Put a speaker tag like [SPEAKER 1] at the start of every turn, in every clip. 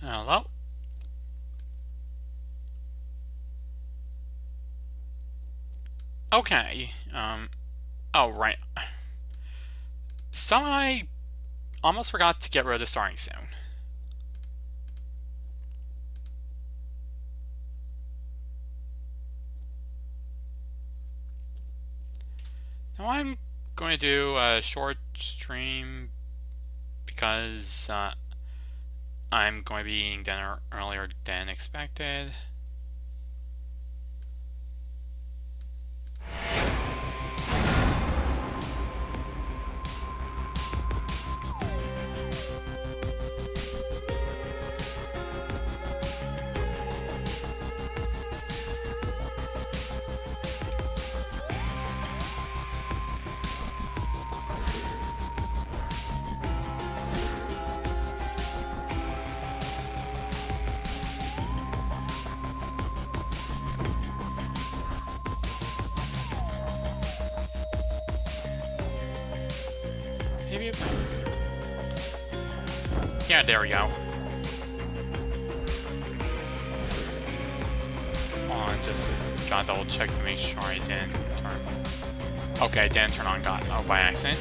[SPEAKER 1] Hello? Okay, oh, right. So I almost forgot to get rid of the starting soon. Now I'm going to do a short stream because I'm going to be eating dinner earlier than expected. Maybe yeah, there we go. Hold on, just gotta double check to make sure I didn't turn. Okay, I didn't turn on God. Oh, by accident.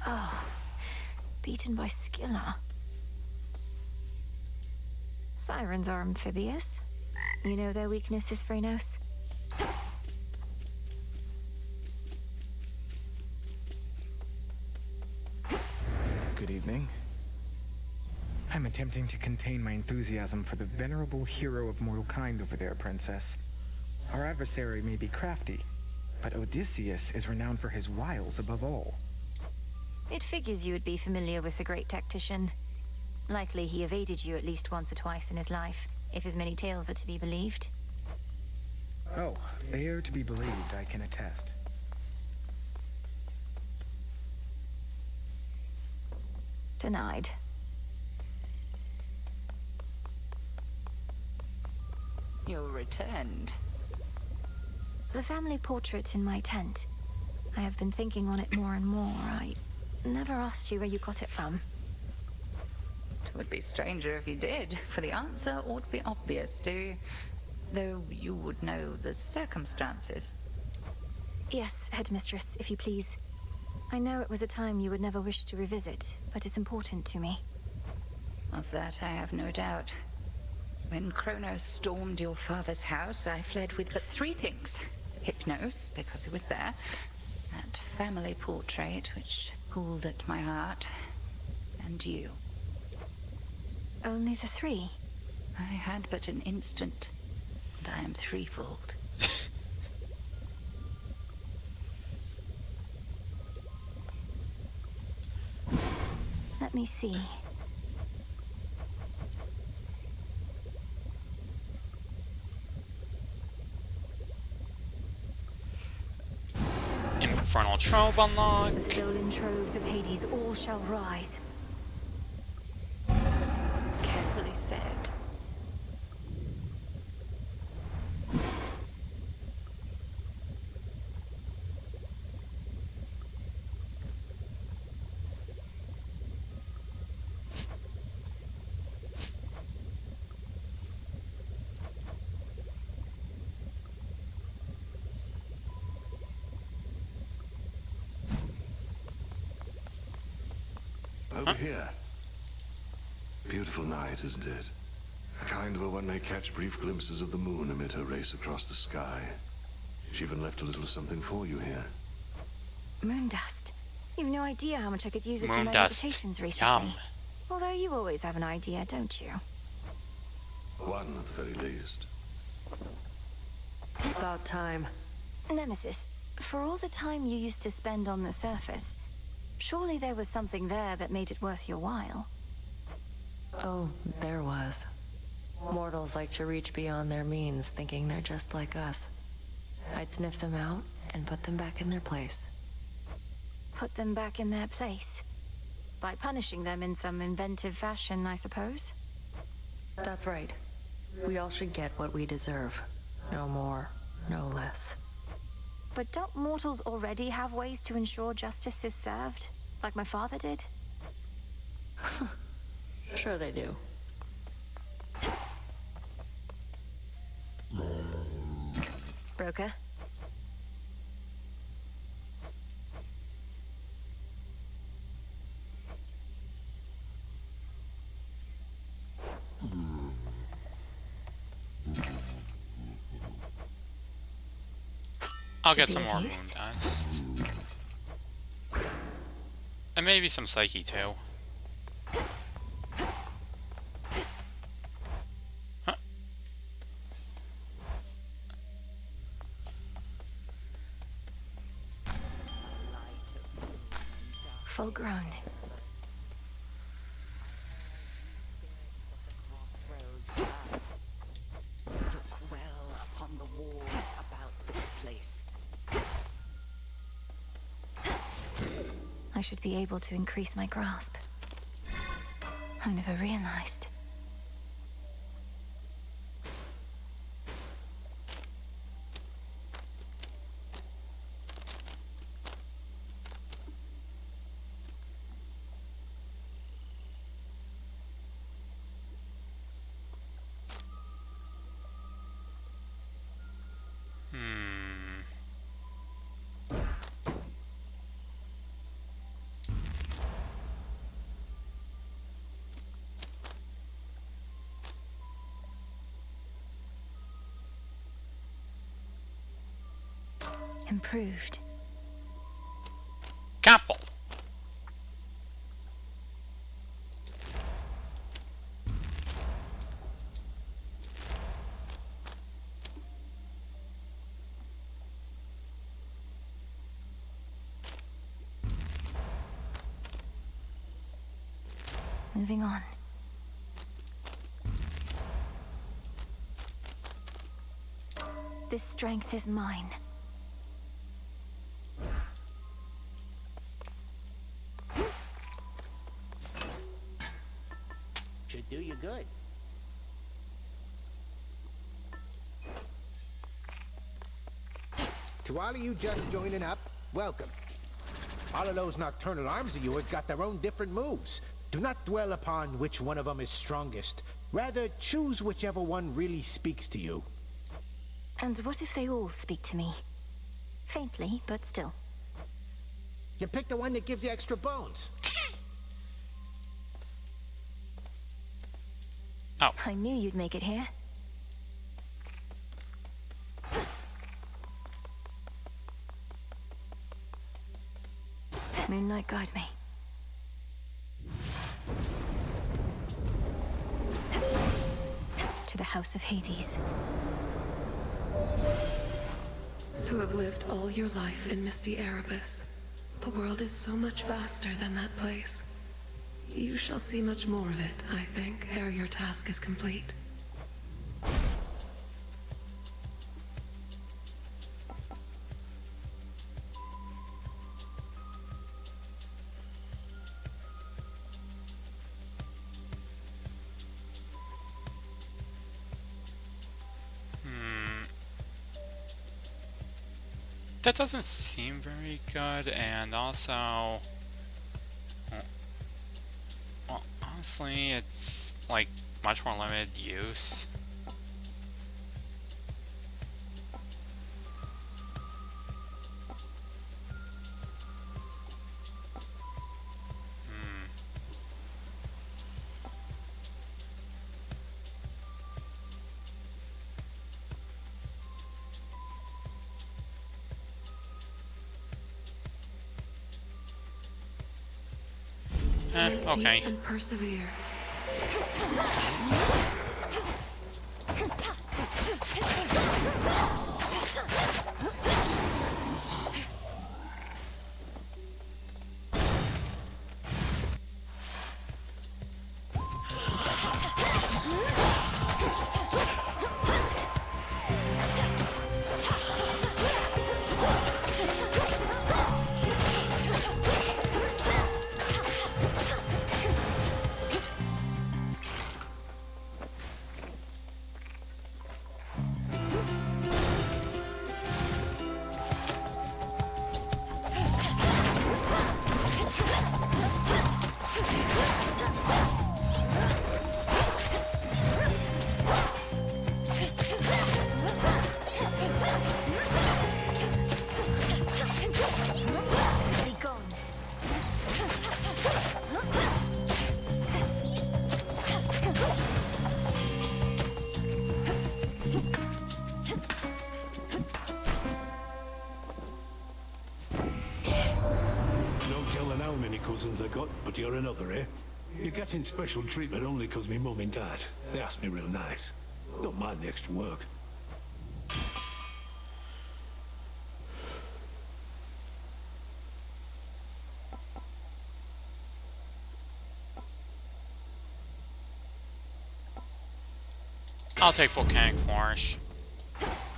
[SPEAKER 2] Oh, beaten by Scylla. Sirens are amphibious. You know their weaknesses, Phrenos?
[SPEAKER 3] Good evening. I'm attempting to contain my enthusiasm for the venerable hero of mortal kind over there, Princess. Our adversary may be crafty, but Odysseus is renowned for his wiles above all.
[SPEAKER 2] It figures you would be familiar with the great tactician. Likely he evaded you at least once or twice in his life, if his many tales are to be believed.
[SPEAKER 3] Oh, they are to be believed, I can attest.
[SPEAKER 2] Denied.
[SPEAKER 4] You're returned.
[SPEAKER 2] The family portrait in my tent. I have been thinking on it more and more. I never asked you where you got it from.
[SPEAKER 4] It would be stranger if you did, for the answer ought to be obvious, though you would know the circumstances.
[SPEAKER 2] Yes, headmistress, if you please. I know it was a time you would never wish to revisit, but it's important to me.
[SPEAKER 4] Of that I have no doubt. When Kronos stormed your father's house, I fled with but three things. Hypnos, because he was there. That family portrait, which pulled at my heart. And you.
[SPEAKER 2] Only the three?
[SPEAKER 4] I had but an instant, and I am threefold.
[SPEAKER 2] Let me see.
[SPEAKER 1] Infernal Trove unlocked.
[SPEAKER 2] The stolen troves of Hades all shall rise.
[SPEAKER 4] Carefully said.
[SPEAKER 5] Over here. Beautiful night, isn't it? The kind where one may catch brief glimpses of the moon amid her race across the sky. She even left a little something for you here.
[SPEAKER 2] Moondust. You've no idea how much I could use this in my
[SPEAKER 1] Moondust.
[SPEAKER 2] meditations recently.
[SPEAKER 1] Yum.
[SPEAKER 2] Although you always have an idea, don't you?
[SPEAKER 5] One at the very least.
[SPEAKER 6] About time.
[SPEAKER 2] Nemesis, for all the time you used to spend on the surface, surely there was something there that made it worth your while.
[SPEAKER 6] Oh, there was. Mortals like to reach beyond their means, thinking they're just like us. I'd sniff them out and put them back in their place.
[SPEAKER 2] Put them back in their place. By punishing them in some inventive fashion, I suppose.
[SPEAKER 6] That's right. We all should get what we deserve. No more, no less.
[SPEAKER 2] But don't mortals already have ways to ensure justice is served? Like my father did?
[SPEAKER 6] Sure they do.
[SPEAKER 2] Broker?
[SPEAKER 1] I'll
[SPEAKER 2] Should
[SPEAKER 1] get
[SPEAKER 2] be
[SPEAKER 1] some
[SPEAKER 2] of
[SPEAKER 1] more moon
[SPEAKER 2] use.
[SPEAKER 1] dust. And maybe some psyche too. Huh.
[SPEAKER 2] Full grown.
[SPEAKER 4] Look well upon the walls about this place.
[SPEAKER 2] I should be able to increase my grasp. I never realized.
[SPEAKER 1] Hmm.
[SPEAKER 2] Improved.
[SPEAKER 1] Capel.
[SPEAKER 2] Moving on. This strength is mine.
[SPEAKER 7] Should do you good. To all of you just joining up, welcome. All of those nocturnal arms of yours got their own different moves. Do not dwell upon which one of them is strongest. Rather, choose whichever one really speaks to you.
[SPEAKER 2] And what if they all speak to me? Faintly, but still.
[SPEAKER 7] You pick the one that gives you extra bones.
[SPEAKER 1] Oh.
[SPEAKER 2] I knew you'd make it here. Moonlight, guide me. To the House of Hades.
[SPEAKER 8] To have lived all your life in Misty Erebus, the world is so much vaster than that place. You shall see much more of it, I think, ere your task is complete.
[SPEAKER 1] That doesn't seem very good, and also, well, honestly, it's like much more limited use.
[SPEAKER 8] Drink deep
[SPEAKER 1] Okay.
[SPEAKER 8] and persevere.
[SPEAKER 9] another, eh? You're getting special treatment only 'cause me mum and dad. They asked me real nice. Don't mind the extra work.
[SPEAKER 1] I'll take volcanic flourish.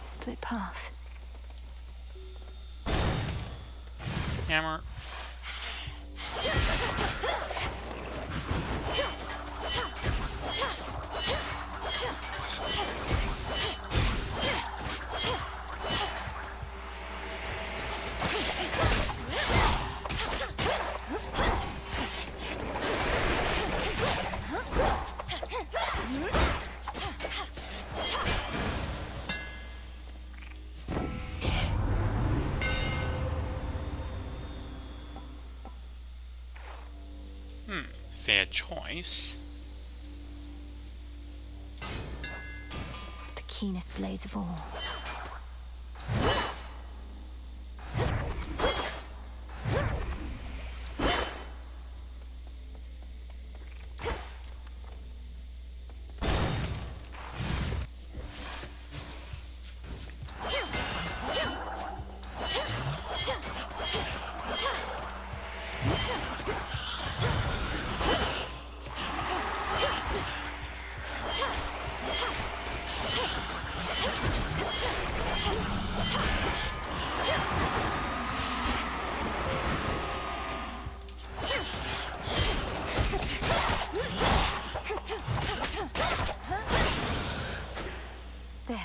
[SPEAKER 2] Split path.
[SPEAKER 1] Hammer. Fair choice.
[SPEAKER 2] The keenest blades of all. There.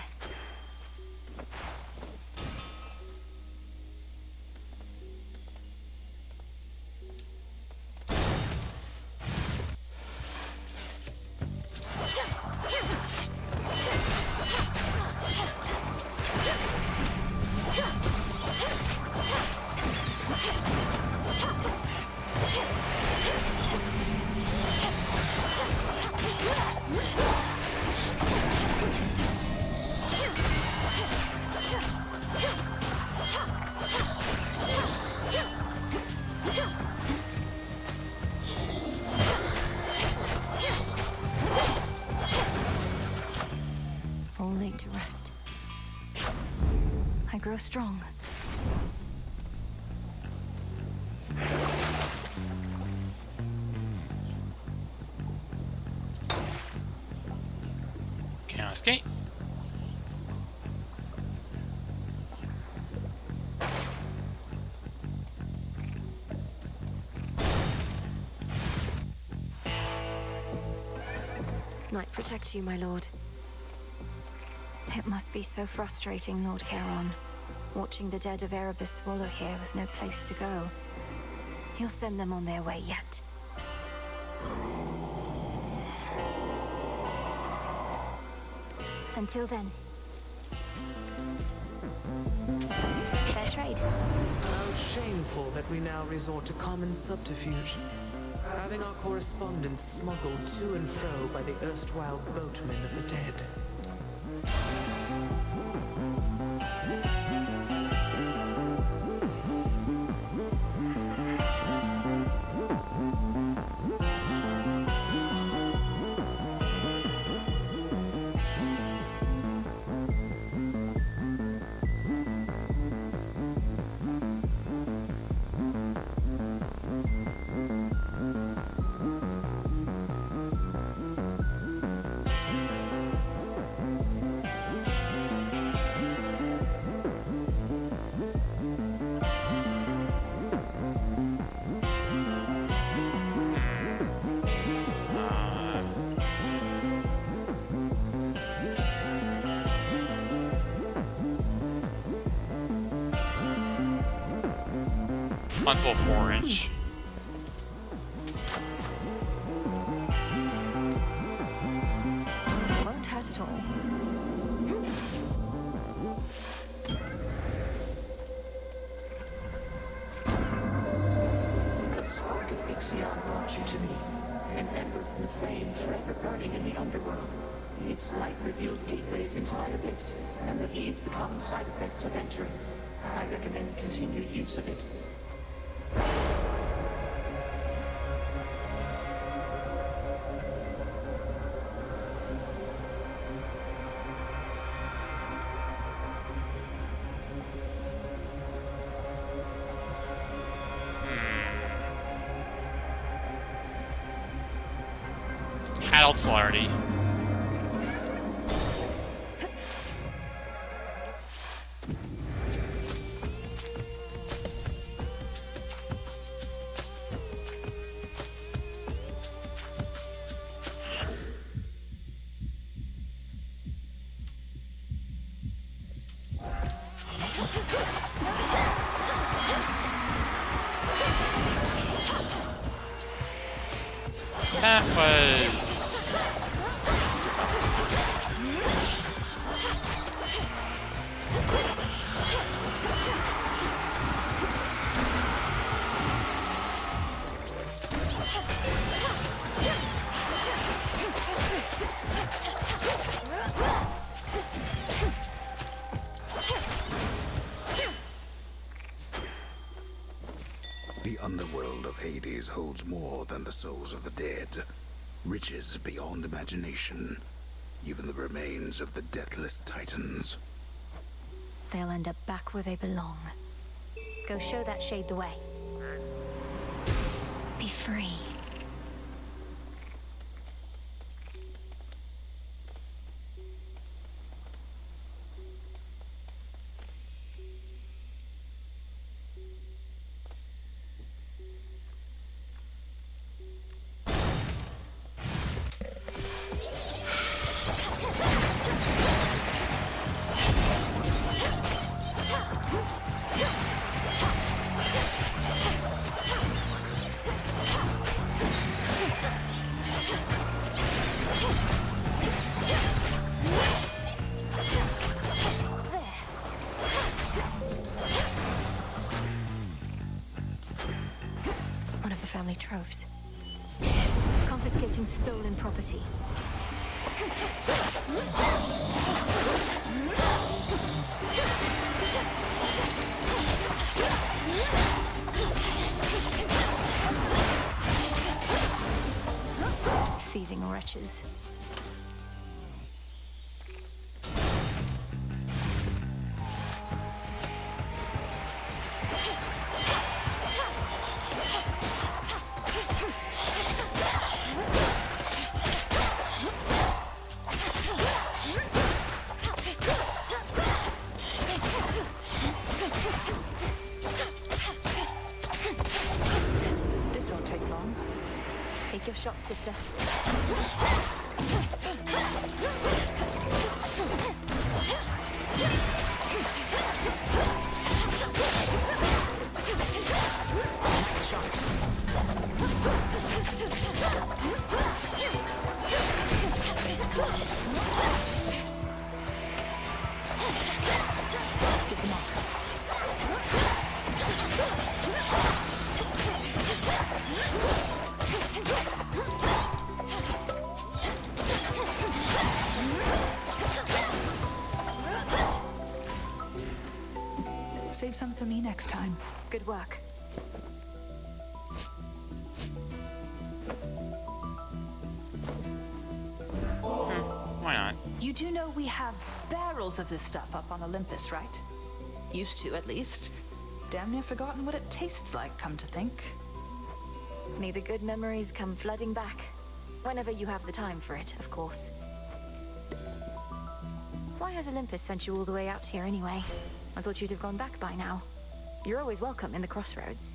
[SPEAKER 2] All laid to rest. I grow strong.
[SPEAKER 1] Can't escape.
[SPEAKER 8] Night protect you, my lord.
[SPEAKER 2] It must be so frustrating, Lord Charon. Watching the dead of Erebus swallow here with no place to go. He'll send them on their way yet. Until then. Fair trade.
[SPEAKER 10] How shameful that we now resort to common subterfuge. Having our correspondence smuggled to and fro by the erstwhile boatmen of the dead.
[SPEAKER 1] Plentiful forage.
[SPEAKER 2] Won't hurt at all.
[SPEAKER 11] The spark of Ixion brought you to me, an ember from the flame forever burning in the underworld. Its light reveals gateways into my abyss and relieves the common side effects of entering. I recommend continued use of it.
[SPEAKER 1] mild celerity. That was...
[SPEAKER 12] The underworld of Hades holds more than the souls of the dead. Riches beyond imagination. Even the remains of the deathless titans.
[SPEAKER 2] They'll end up back where they belong. Go show that shade the way. Be free. One of the family troves. Confiscating stolen property. Thieving wretches.
[SPEAKER 4] This won't take long.
[SPEAKER 2] Take your shot, sister.
[SPEAKER 4] Next shot. Get them off. Save some for me next time.
[SPEAKER 2] Good work.
[SPEAKER 1] Why not?
[SPEAKER 4] You do know we have barrels of this stuff up on Olympus, right? Used to, at least. Damn near forgotten what it tastes like, come to think.
[SPEAKER 2] May the good memories come flooding back. Whenever you have the time for it, of course. Why has Olympus sent you all the way out here anyway? I thought you'd have gone back by now. You're always welcome in the Crossroads.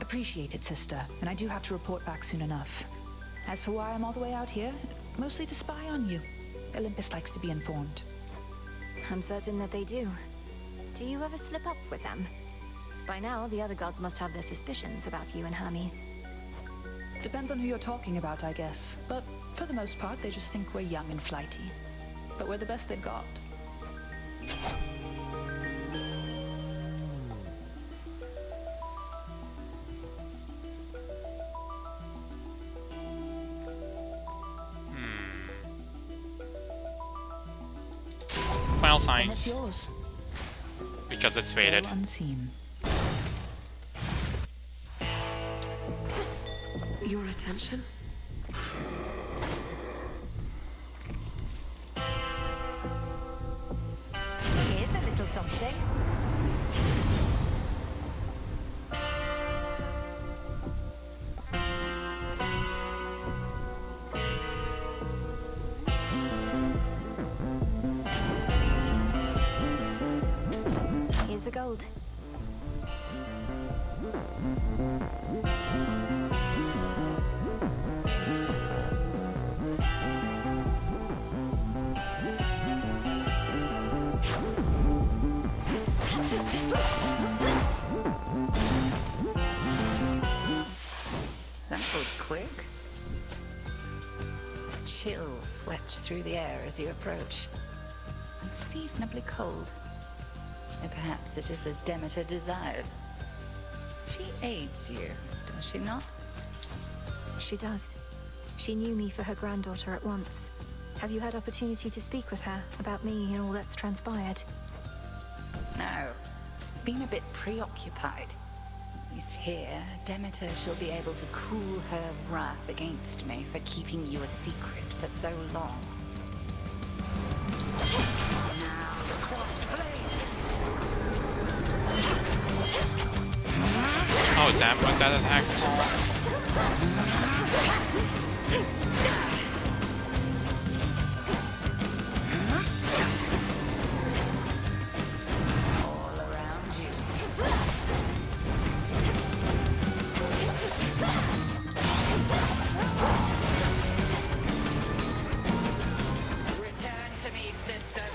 [SPEAKER 4] Appreciate it, sister, and I do have to report back soon enough. As for why I'm all the way out here, mostly to spy on you. Olympus likes to be informed.
[SPEAKER 2] I'm certain that they do. Do you ever slip up with them? By now, the other gods must have their suspicions about you and Hermes.
[SPEAKER 4] Depends on who you're talking about, I guess. But for the most part, they just think we're young and flighty. But we're the best they've got.
[SPEAKER 1] Final
[SPEAKER 4] Then it's
[SPEAKER 1] signs.
[SPEAKER 4] yours.
[SPEAKER 1] Because it's faded.
[SPEAKER 4] All unseen.
[SPEAKER 8] Your attention?
[SPEAKER 2] Here's a little something.
[SPEAKER 4] quick. A chill swept through the air as you approach. Unseasonably cold. And perhaps it is as Demeter desires. She aids you, does she not?
[SPEAKER 2] She does. She knew me for her granddaughter at once. Have you had opportunity to speak with her about me and all that's transpired?
[SPEAKER 4] No. Been a bit preoccupied. At least here, Demeter shall be able to cool her wrath against me for keeping you a secret for so long. Now the crossed blades.
[SPEAKER 1] Oh, is that what that attack's called?
[SPEAKER 4] All around you. Return to me, sisters.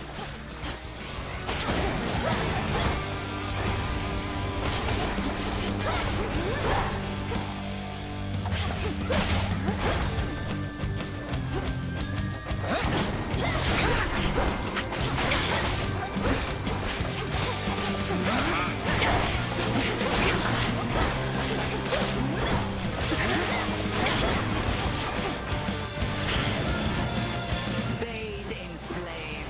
[SPEAKER 4] Bathe in flame.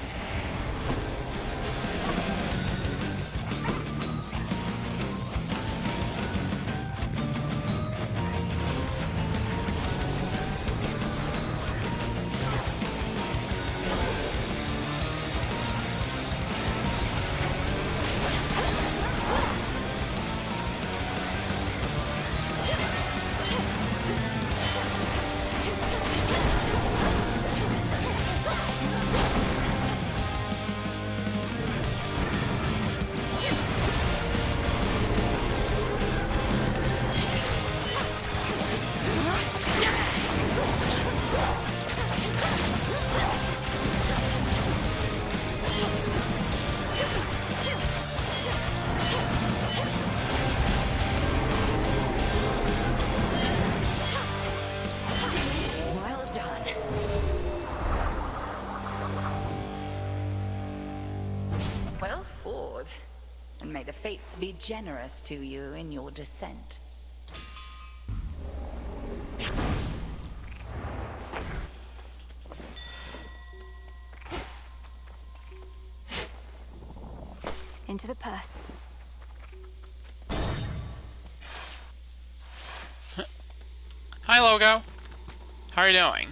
[SPEAKER 4] Well done. Well fought. And may the fates be generous to you in your descent.
[SPEAKER 2] Into the purse.
[SPEAKER 1] Hi, Logo. How are you doing?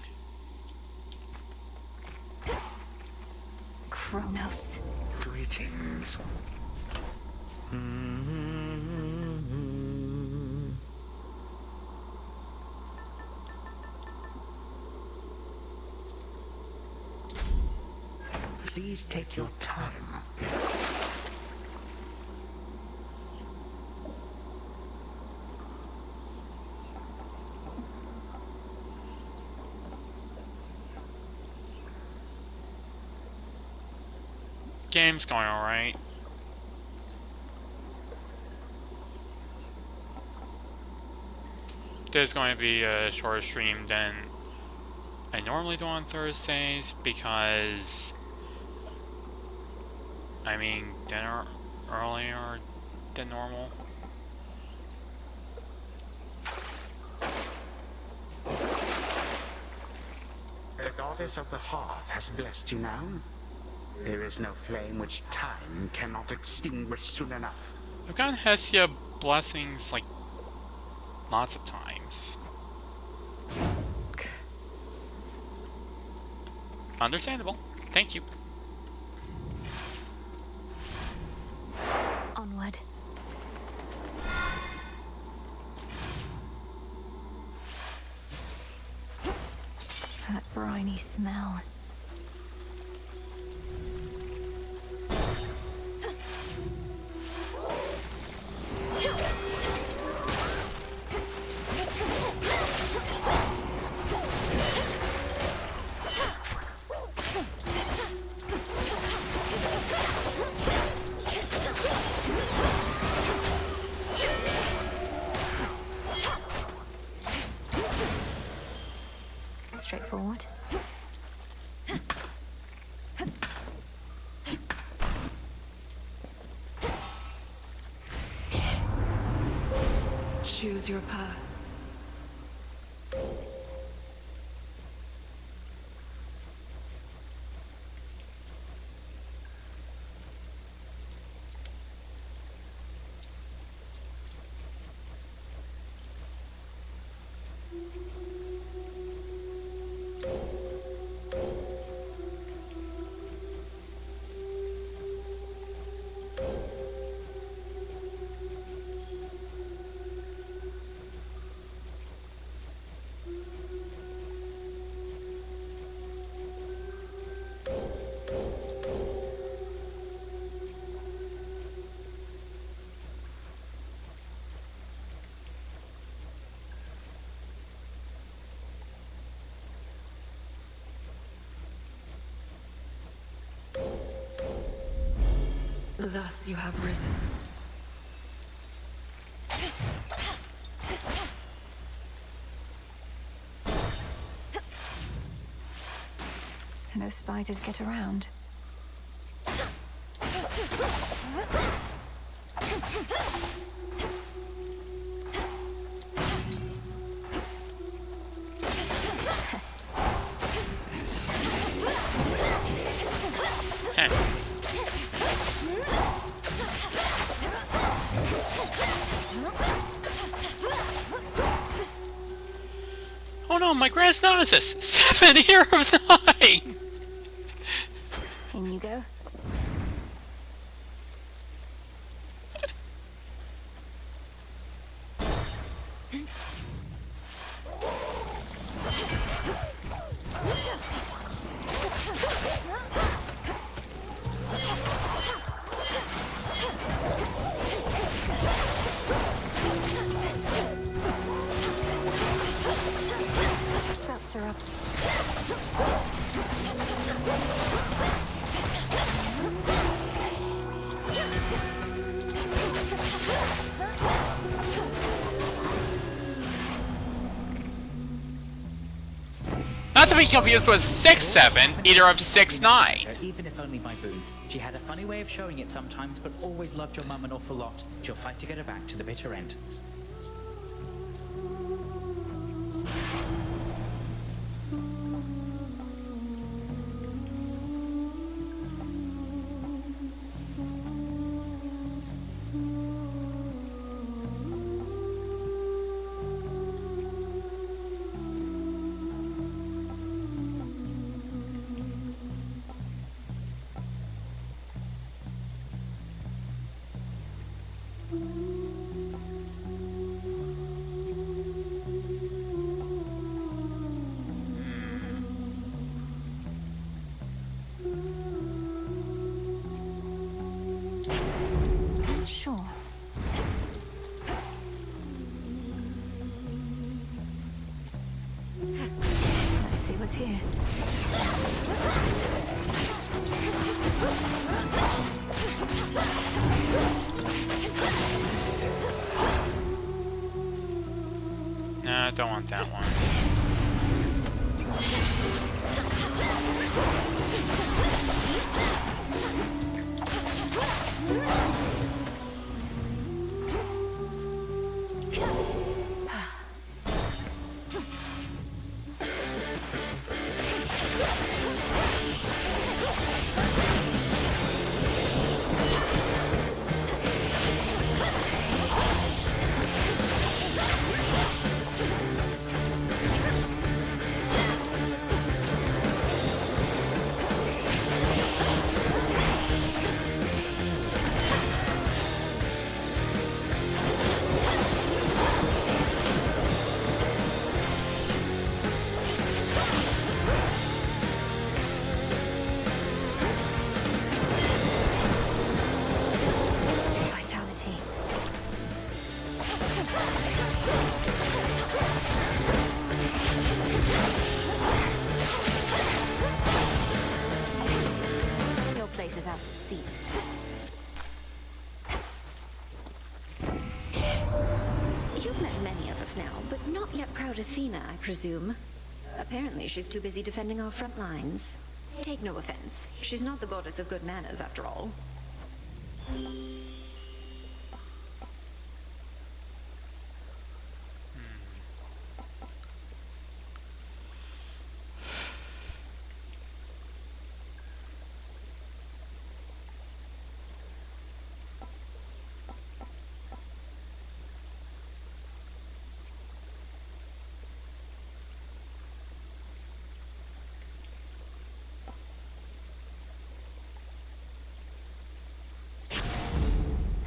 [SPEAKER 2] Kronos.
[SPEAKER 12] Greetings. Please take your time.
[SPEAKER 1] Game's going alright. There's going to be a shorter stream than I normally do on Thursdays because I'm eating dinner earlier than normal.
[SPEAKER 12] The goddess of the hearth has blessed you now. There is no flame which time cannot extinguish soon enough.
[SPEAKER 1] I've gotten Hestia blessings like lots of times. Understandable. Thank you.
[SPEAKER 2] Onward. That briny smell. Straightforward.
[SPEAKER 8] Choose your path. Thus you have risen.
[SPEAKER 2] And those spiders get around.
[SPEAKER 1] Oh no, my Grand Nemesis! 7 here of 9!
[SPEAKER 2] In you go. Spouts are up.
[SPEAKER 1] Not to be confused with 6-7, either of 6-9.
[SPEAKER 13] Even if only by boon. She had a funny way of showing it sometimes, but always loved your mum an awful lot. She'll fight to get her back to the bitter end.
[SPEAKER 2] Sure. Let's see what's here.
[SPEAKER 1] Nah, I don't want that one.
[SPEAKER 2] Vitality. Your place is out at sea.
[SPEAKER 14] You've met many of us now, but not yet proud Athena, I presume.
[SPEAKER 2] Apparently she's too busy defending our front lines. Take no offense. She's not the goddess of good manners, after all.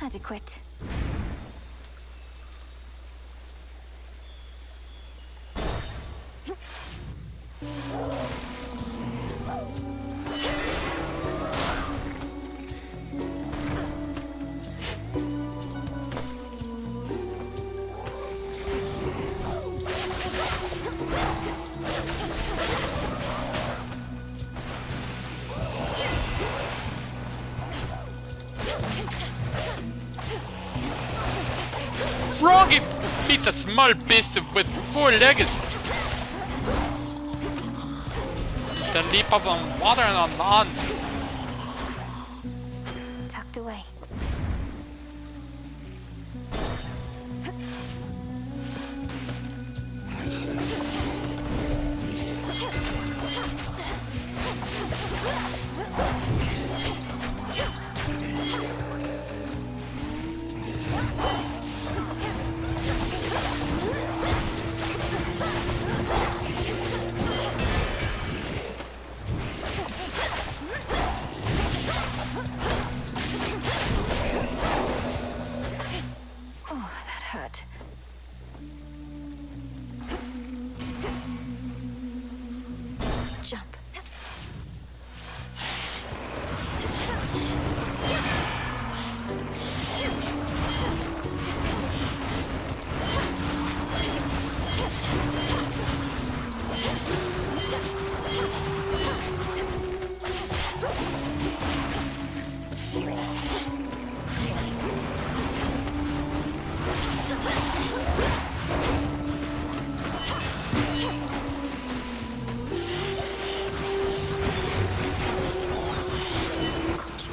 [SPEAKER 2] Adequate.
[SPEAKER 1] Froggy beats a small beast with 4 legs. The leap of water on land.
[SPEAKER 2] Tucked away. Jump.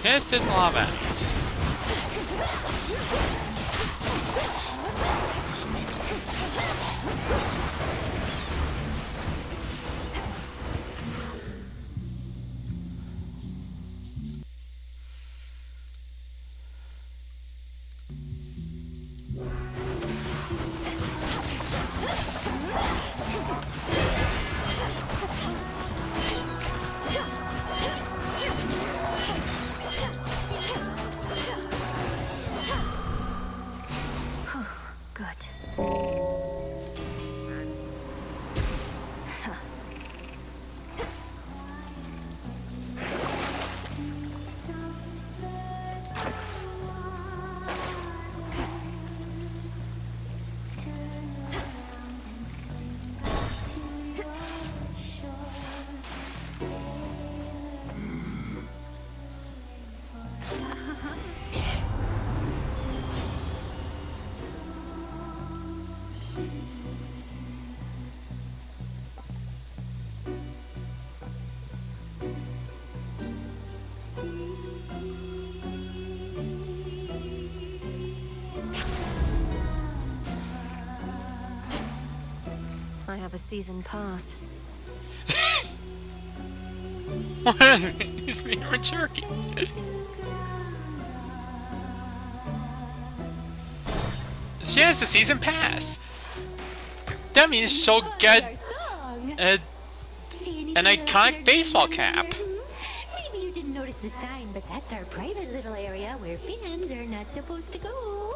[SPEAKER 1] This is Lavax. I have a season pass. He's being a jerky. She has a season pass. That means she'll get an iconic baseball cap.
[SPEAKER 14] Maybe you didn't notice the sign, but that's our private little area where fans are not supposed to go.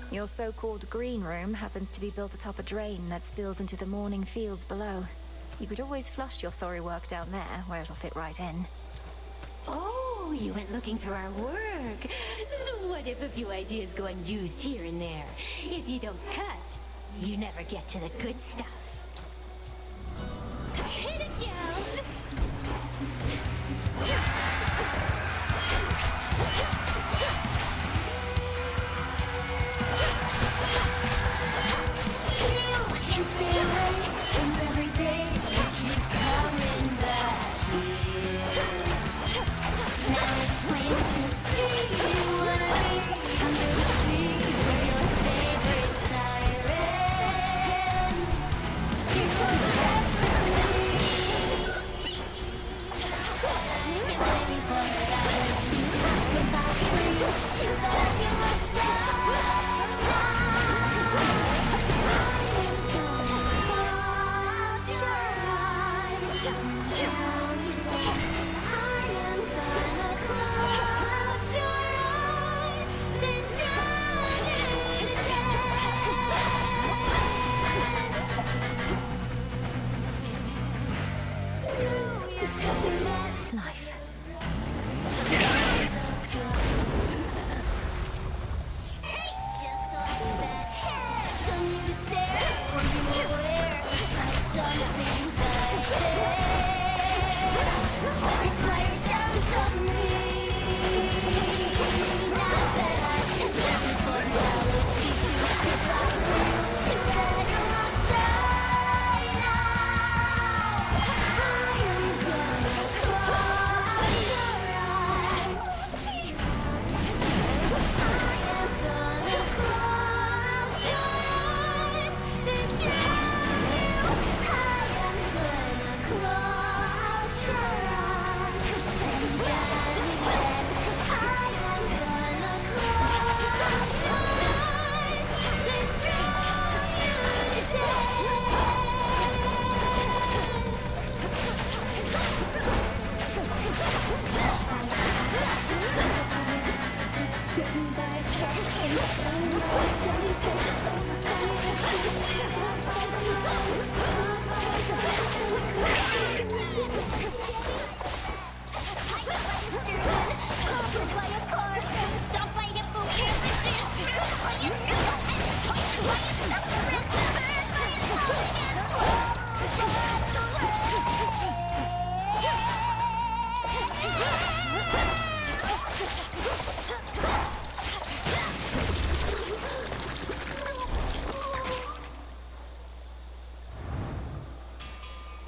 [SPEAKER 2] Your so-called green room happens to be built atop a drain that spills into the morning fields below. You could always flush your sorry work down there, where it'll fit right in.
[SPEAKER 14] Oh, you went looking through our work. So what if a few ideas go unused here and there? If you don't cut, you never get to the good stuff. Hit it, gals! You can stay away.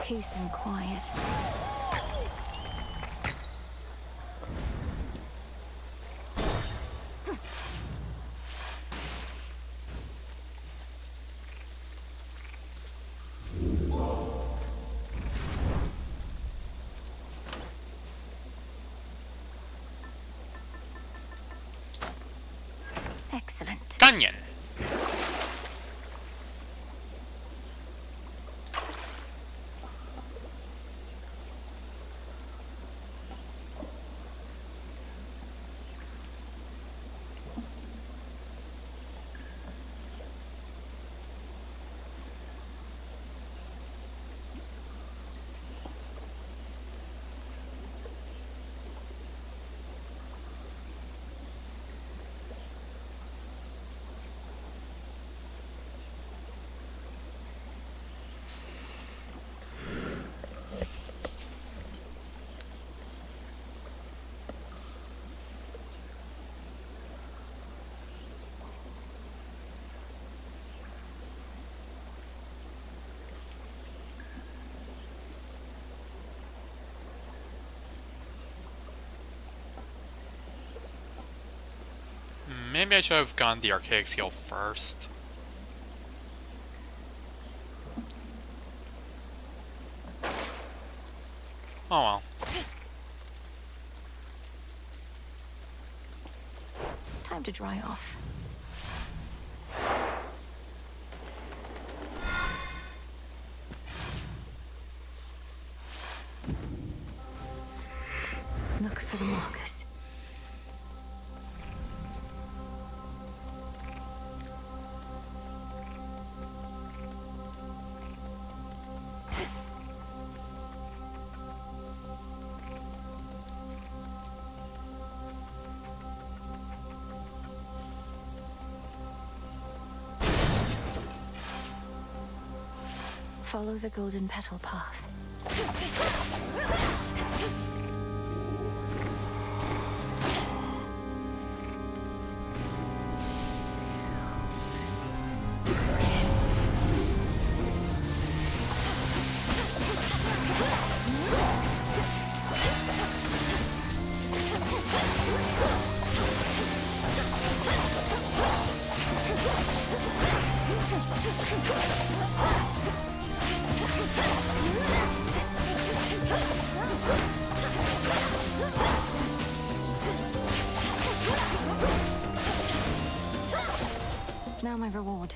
[SPEAKER 2] peace and quiet. Excellent.
[SPEAKER 1] Gunyan. Maybe I should have gone the archaic seal first. Oh well.
[SPEAKER 2] Time to dry off. Look for the markers. Follow the golden petal path. Now my reward.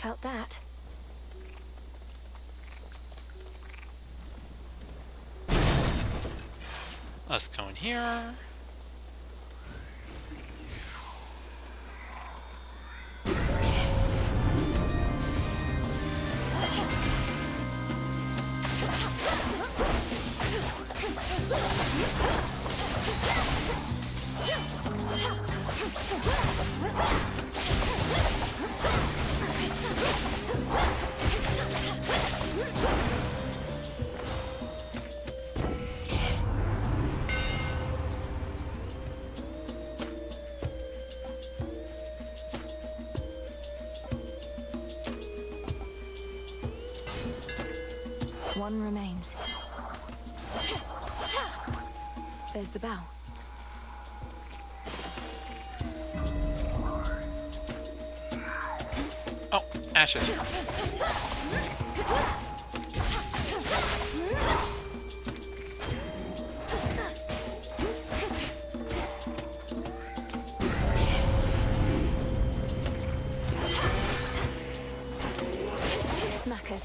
[SPEAKER 2] Felt that.
[SPEAKER 1] Let's go in here.
[SPEAKER 2] One remains. There's the bow.
[SPEAKER 1] Oh, ashes.
[SPEAKER 2] Smackers.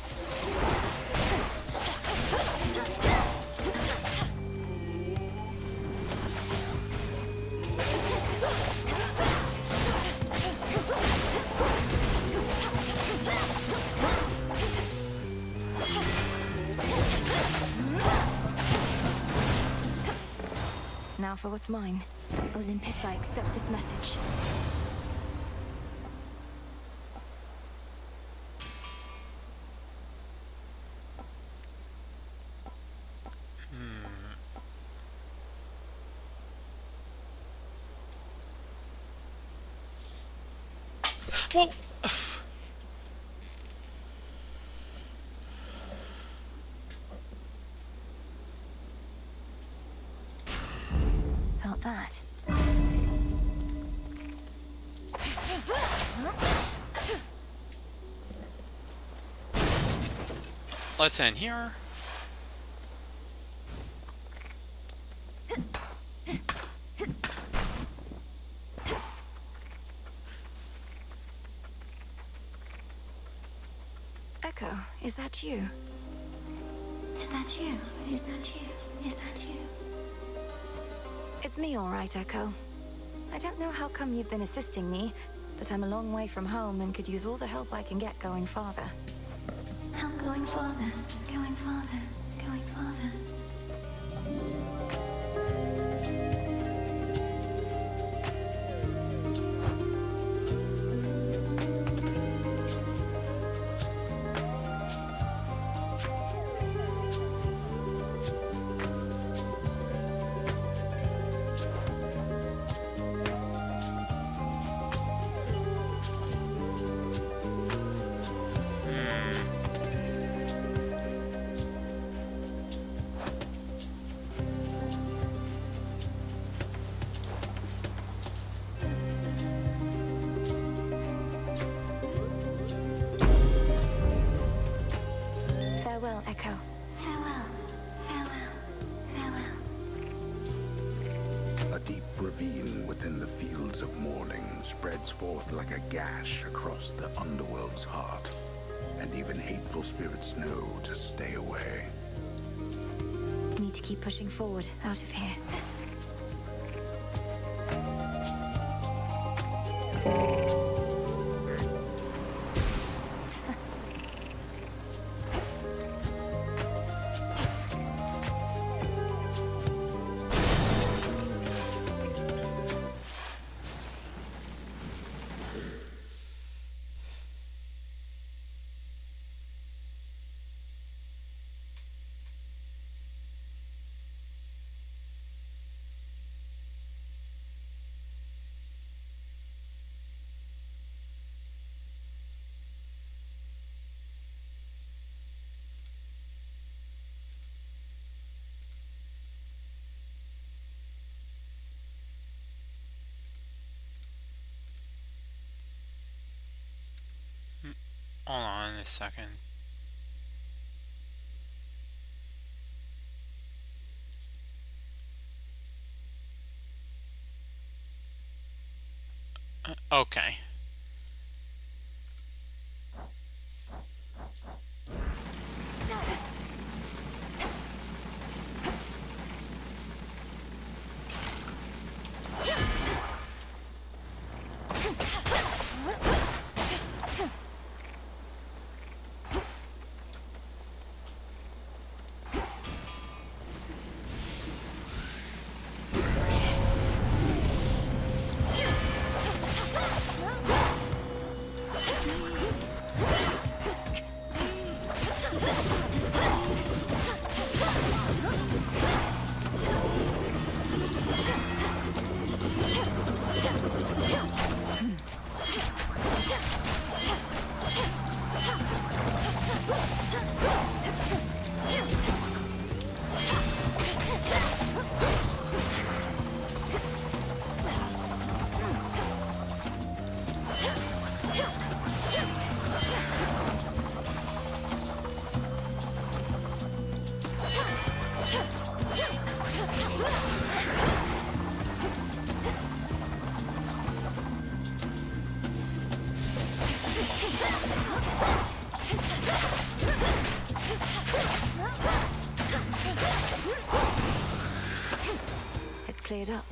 [SPEAKER 2] Now for what's mine. Olympus, I accept this message.
[SPEAKER 1] Whoa!
[SPEAKER 2] Felt that.
[SPEAKER 1] Let's end here.
[SPEAKER 2] Echo, is that you? Is that you? Is that you? Is that you? It's me, all right, Echo. I don't know how come you've been assisting me, but I'm a long way from home and could use all the help I can get going farther. I'm going farther, going farther, going farther. Farewell, Echo. Farewell. Farewell. Farewell.
[SPEAKER 12] A deep ravine within the fields of mourning spreads forth like a gash across the underworld's heart, and even hateful spirits know to stay away.
[SPEAKER 2] Need to keep pushing forward, out of here.
[SPEAKER 1] Hold on a second. Okay.
[SPEAKER 2] It's cleared up.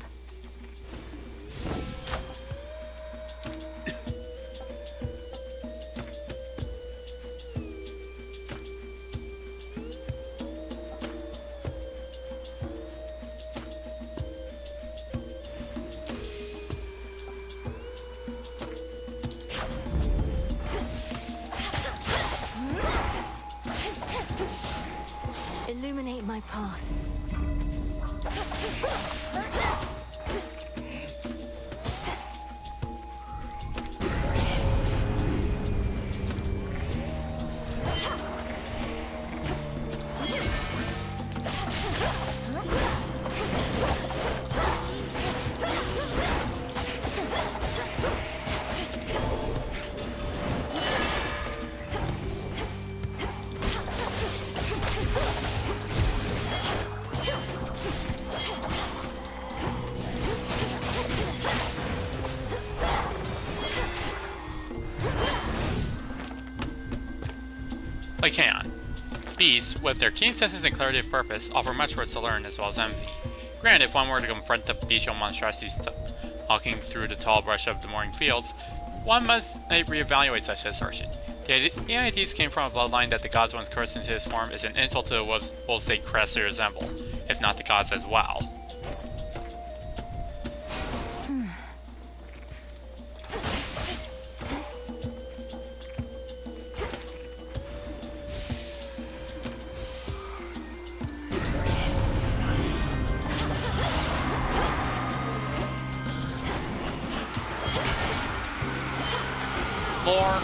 [SPEAKER 2] Illuminate my path.
[SPEAKER 1] Like, hang on. Beasts, with their keen senses and clarity of purpose, offer much for us to learn as well as envy. Granted, if one were to confront the bestial monstrosities walking through the tall brush of the morning fields, one must reevaluate such assertion. The ideas came from a bloodline that the gods once cursed into this form is an insult to the wolves they crassly resemble, if not the gods as well. Lore.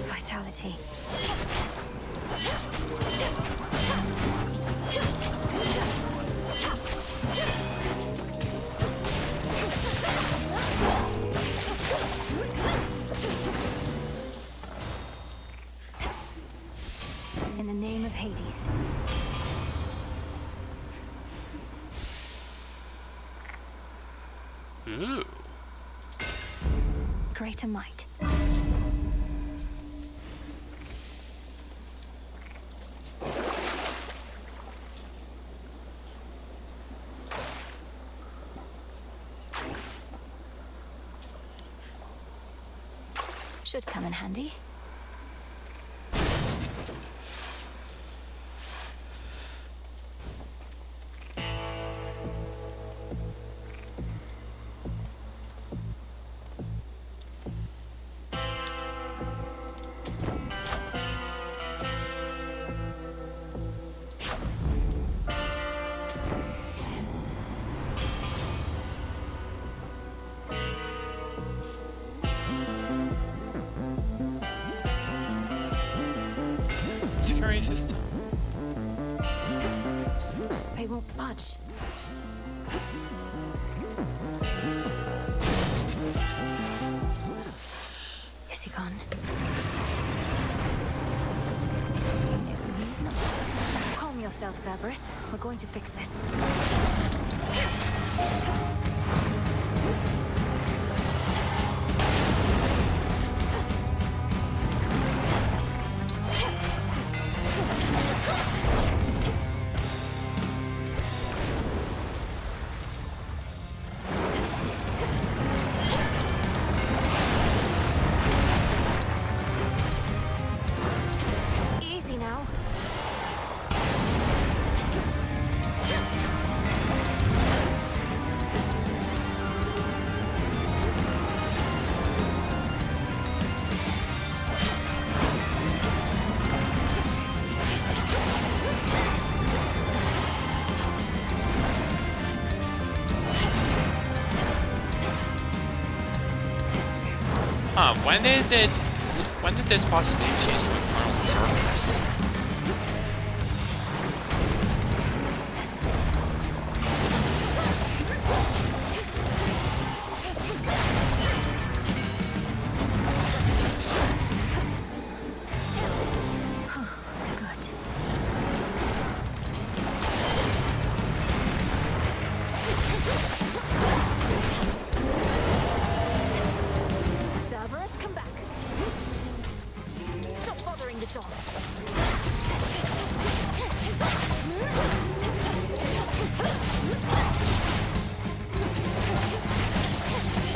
[SPEAKER 2] Vitality. In the name of Hades.
[SPEAKER 1] Ooh.
[SPEAKER 2] Greater might. Should come in handy.
[SPEAKER 1] Security system.
[SPEAKER 2] They won't budge. Is he gone? He's not. Calm yourself, Cerberus. We're going to fix this. Easy now.
[SPEAKER 1] Huh, when did this boss's name change to Infernal Cerberus?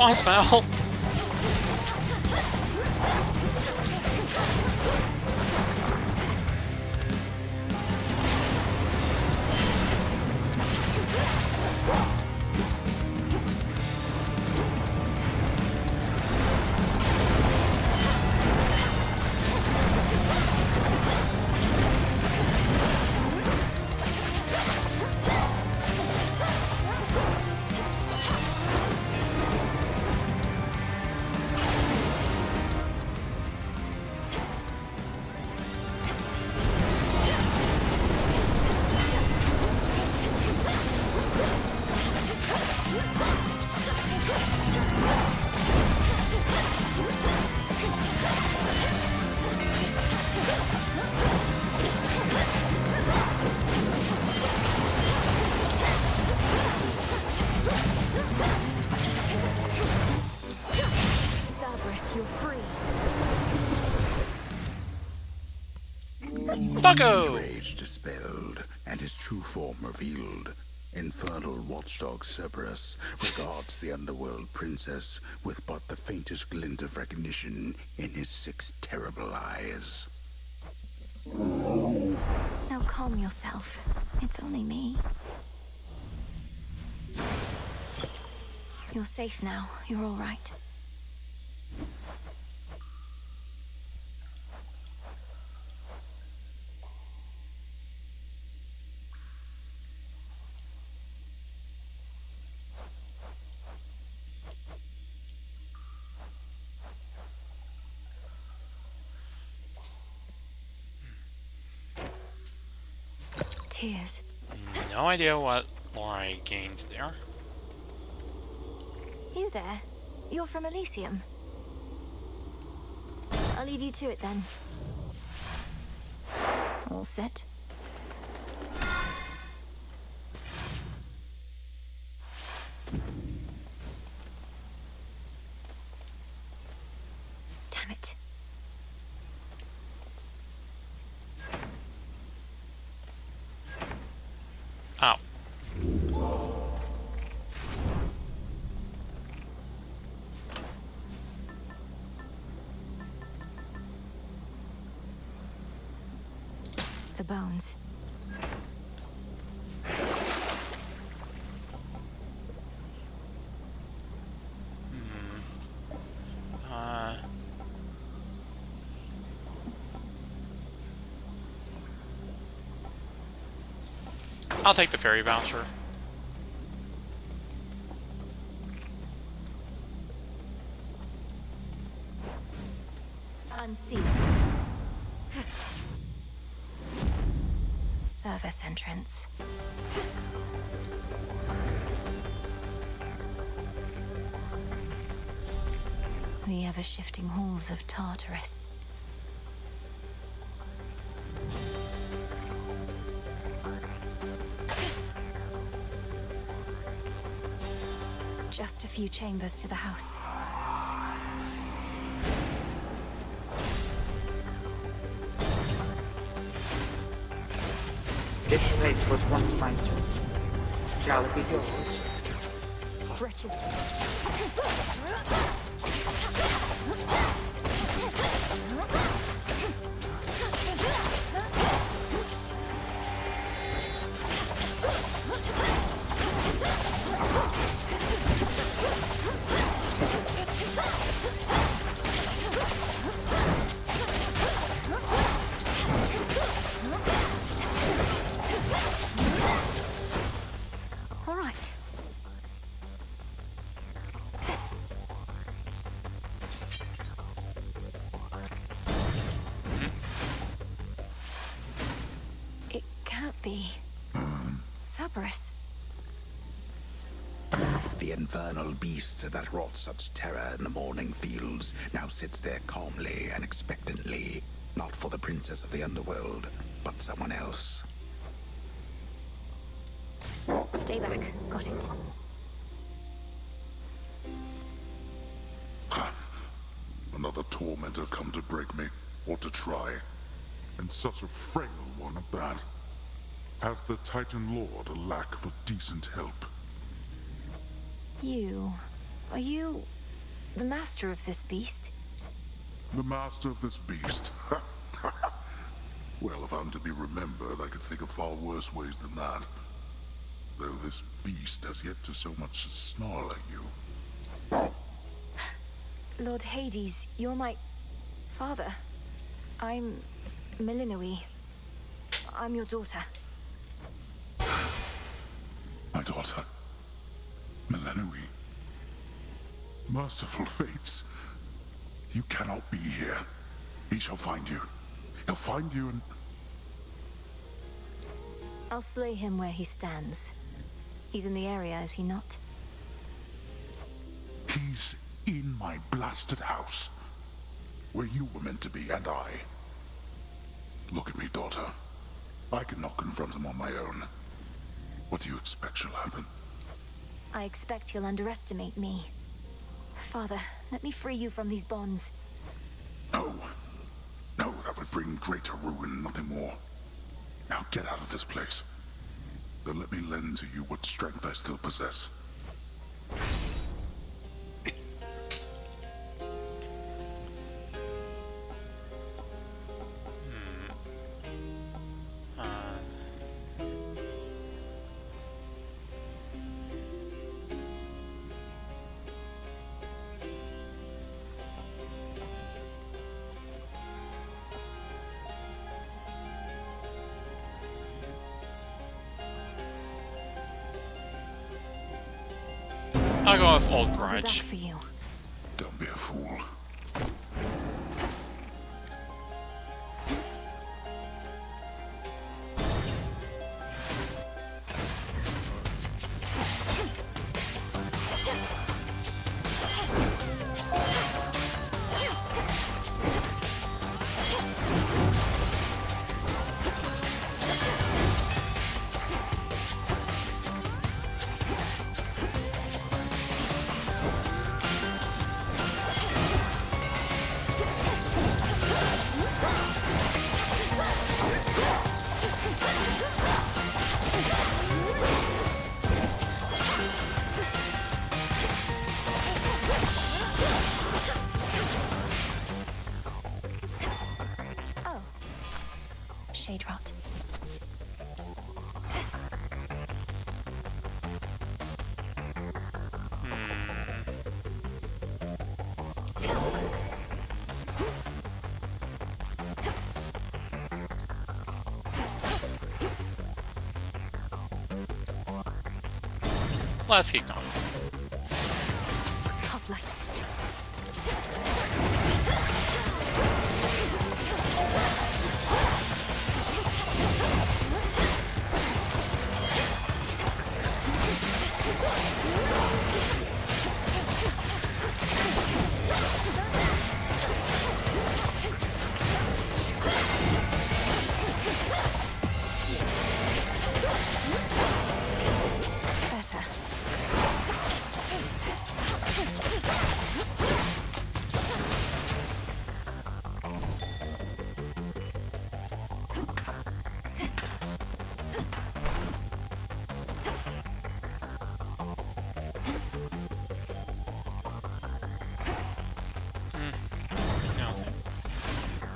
[SPEAKER 1] spawn smell.
[SPEAKER 12] His rage dispelled, and his true form revealed. Infernal watchdog Cerberus regards the underworld princess with but the faintest glint of recognition in his 6 terrible eyes.
[SPEAKER 2] Now calm yourself. It's only me. You're safe now. You're all right. Tears.
[SPEAKER 1] No idea what Laura gained there.
[SPEAKER 2] You there? You're from Elysium. I'll leave you to it then. All set? Damn it.
[SPEAKER 1] Ow.
[SPEAKER 2] The bones.
[SPEAKER 1] I'll take the ferry voucher.
[SPEAKER 2] Unseen. Service entrance. The ever-shifting halls of Tartarus. Just a few chambers to the house.
[SPEAKER 15] This place was once mine too. Shall it be yours?
[SPEAKER 2] Wretches. All right. It can't be. Cerberus.
[SPEAKER 12] The infernal beast that wrought such terror in the morning fields now sits there calmly and expectantly, not for the princess of the underworld, but someone else.
[SPEAKER 2] Stay back. Got it.
[SPEAKER 16] Another tormentor come to break me, or to try. And such a frail one at that. Has the Titan Lord a lack for decent help?
[SPEAKER 2] You Are you the master of this beast?
[SPEAKER 16] The master of this beast. Well, if I'm to be remembered, I could think of far worse ways than that. Though this beast has yet to so much as snarl at you.
[SPEAKER 2] Lord Hades, you're my father. I'm Milinoi. I'm your daughter.
[SPEAKER 16] My daughter, Milinoi. Merciful fates. You cannot be here. He shall find you. He'll find you and...
[SPEAKER 2] I'll slay him where he stands. He's in the area, is he not?
[SPEAKER 16] He's in my blasted house. Where you were meant to be, and I. Look at me, daughter. I cannot confront him on my own. What do you expect shall happen?
[SPEAKER 2] I expect he'll underestimate me. Father, let me free you from these bonds.
[SPEAKER 16] No. No, that would bring greater ruin, nothing more. Now get out of this place. Then let me lend to you what strength I still possess.
[SPEAKER 1] I'll go with Old
[SPEAKER 2] I'll be
[SPEAKER 1] Grudge.
[SPEAKER 2] back for you.
[SPEAKER 16] Don't be a fool.
[SPEAKER 2] Shade rot.
[SPEAKER 1] Let's keep going.
[SPEAKER 2] Top lights.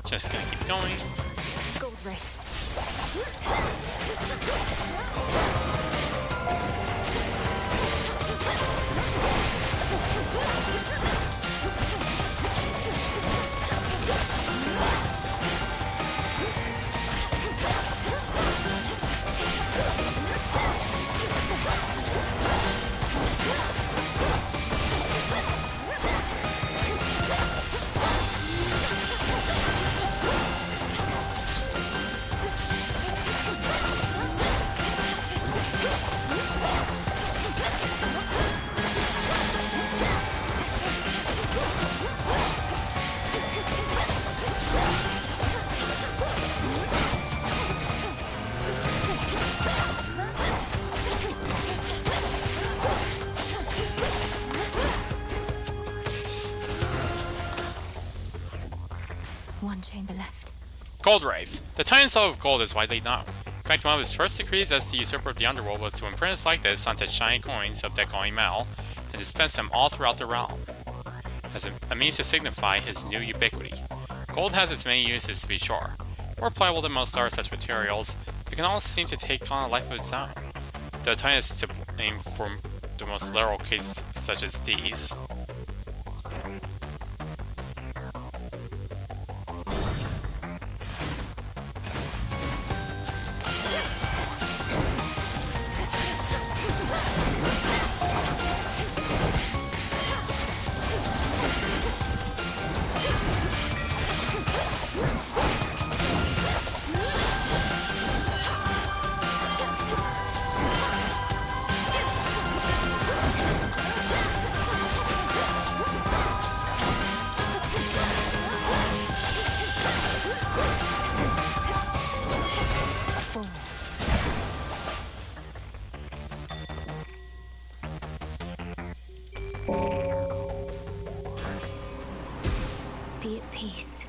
[SPEAKER 1] Just gonna keep going.
[SPEAKER 2] Gold race. One chamber left.
[SPEAKER 1] Gold Wraith. The Titan Soul of Gold is widely known. In fact, one of his first decrees as the usurper of the underworld was to imprint his likeness onto shiny coins of Decoing metal, and dispense them all throughout the realm, as a means to signify his new ubiquity. Gold has its many uses, to be sure. More pliable than most are such materials, it can almost seem to take on a life of its own. The time is to blame for the most literal cases such as these.
[SPEAKER 2] Be at peace.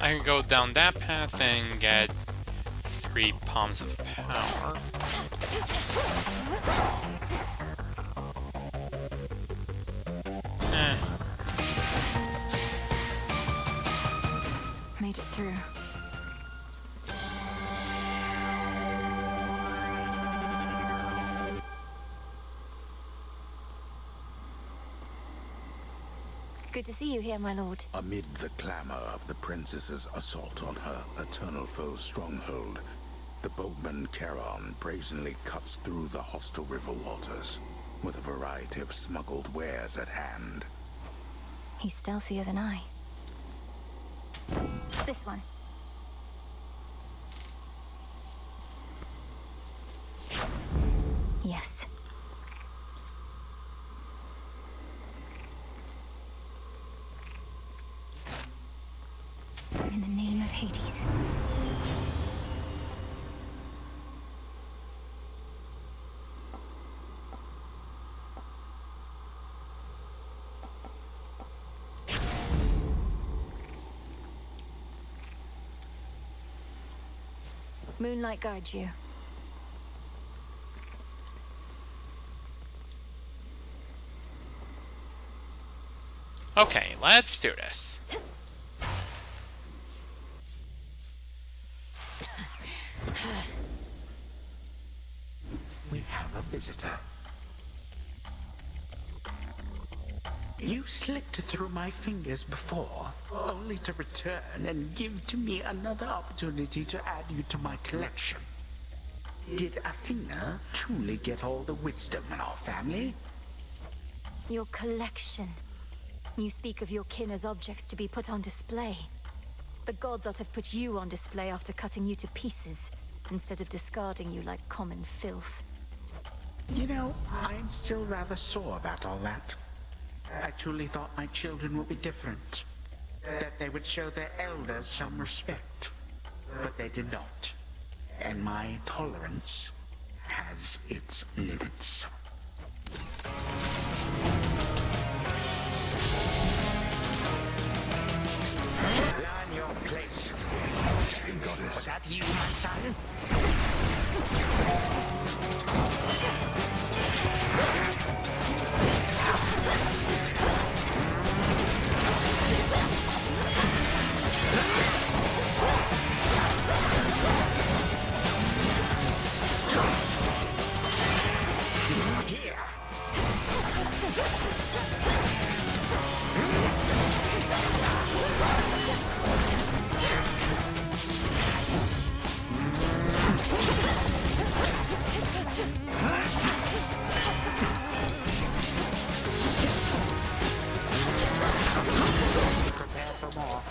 [SPEAKER 1] I can go down that path and get 3 palms of power.
[SPEAKER 2] Made it through. Good to see you here, my lord.
[SPEAKER 12] Amid the clamor of the princess's assault on her eternal foe's stronghold, the boatman Charon brazenly cuts through the hostile river waters, with a variety of smuggled wares at hand.
[SPEAKER 2] He's stealthier than I. This one. Yes. In the name of Hades. Moonlight guides you.
[SPEAKER 1] Okay, let's do this.
[SPEAKER 11] We have a visitor. You slipped through my fingers before, only to return and give to me another opportunity to add you to my collection. Did Athena truly get all the wisdom in our family?
[SPEAKER 2] Your collection. You speak of your kin as objects to be put on display. The gods ought to have put you on display after cutting you to pieces, instead of discarding you like common filth.
[SPEAKER 11] You know, I'm still rather sore about all that. I truly thought my children would be different. That they would show their elders some respect. But they did not. And my tolerance has its limits. Learn your place.
[SPEAKER 5] Goddess.
[SPEAKER 11] Was that you, my son? Prepare for more.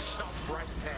[SPEAKER 11] Stop right there.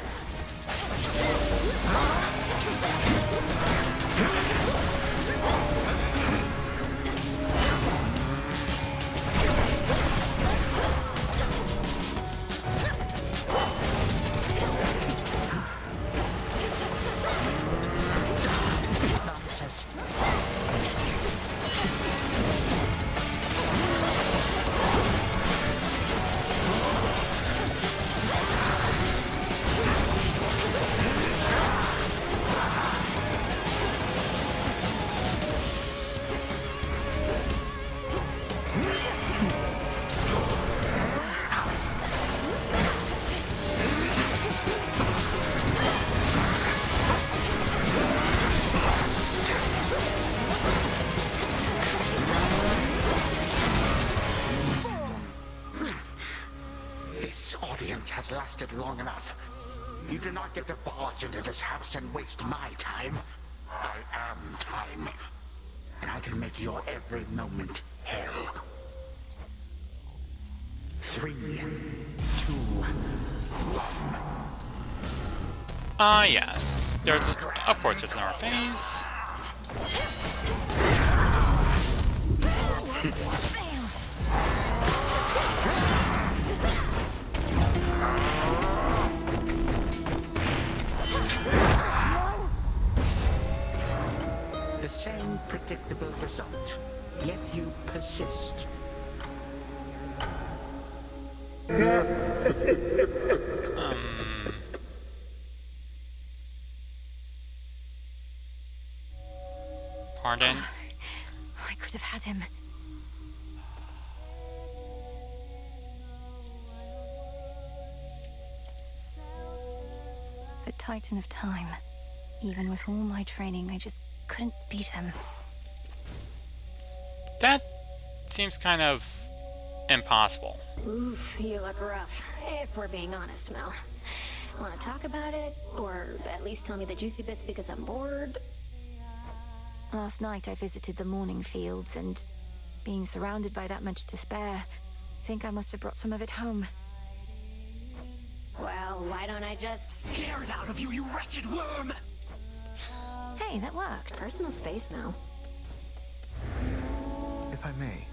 [SPEAKER 11] audience has lasted long enough. You do not get to barge into this house and waste my time. I am time. And I can make your every moment hell. 3, 2, 1.
[SPEAKER 1] Yes. Of course there's another phase.
[SPEAKER 11] The same predictable result, yet you persist.
[SPEAKER 1] Pardon?
[SPEAKER 2] I could have had him. The Titan of Time. Even with all my training, I just couldn't beat him.
[SPEAKER 1] That seems kind of impossible.
[SPEAKER 17] Oof, you look rough, if we're being honest, Mel. Want to talk about it? Or at least tell me the juicy bits because I'm bored?
[SPEAKER 2] Last night I visited the Mourning Fields, and being surrounded by that much despair, I think I must have brought some of it home.
[SPEAKER 17] Well, why don't I just scare it out of you, you wretched worm?
[SPEAKER 2] Hey, that worked.
[SPEAKER 17] Personal space, Mel.
[SPEAKER 3] If I may.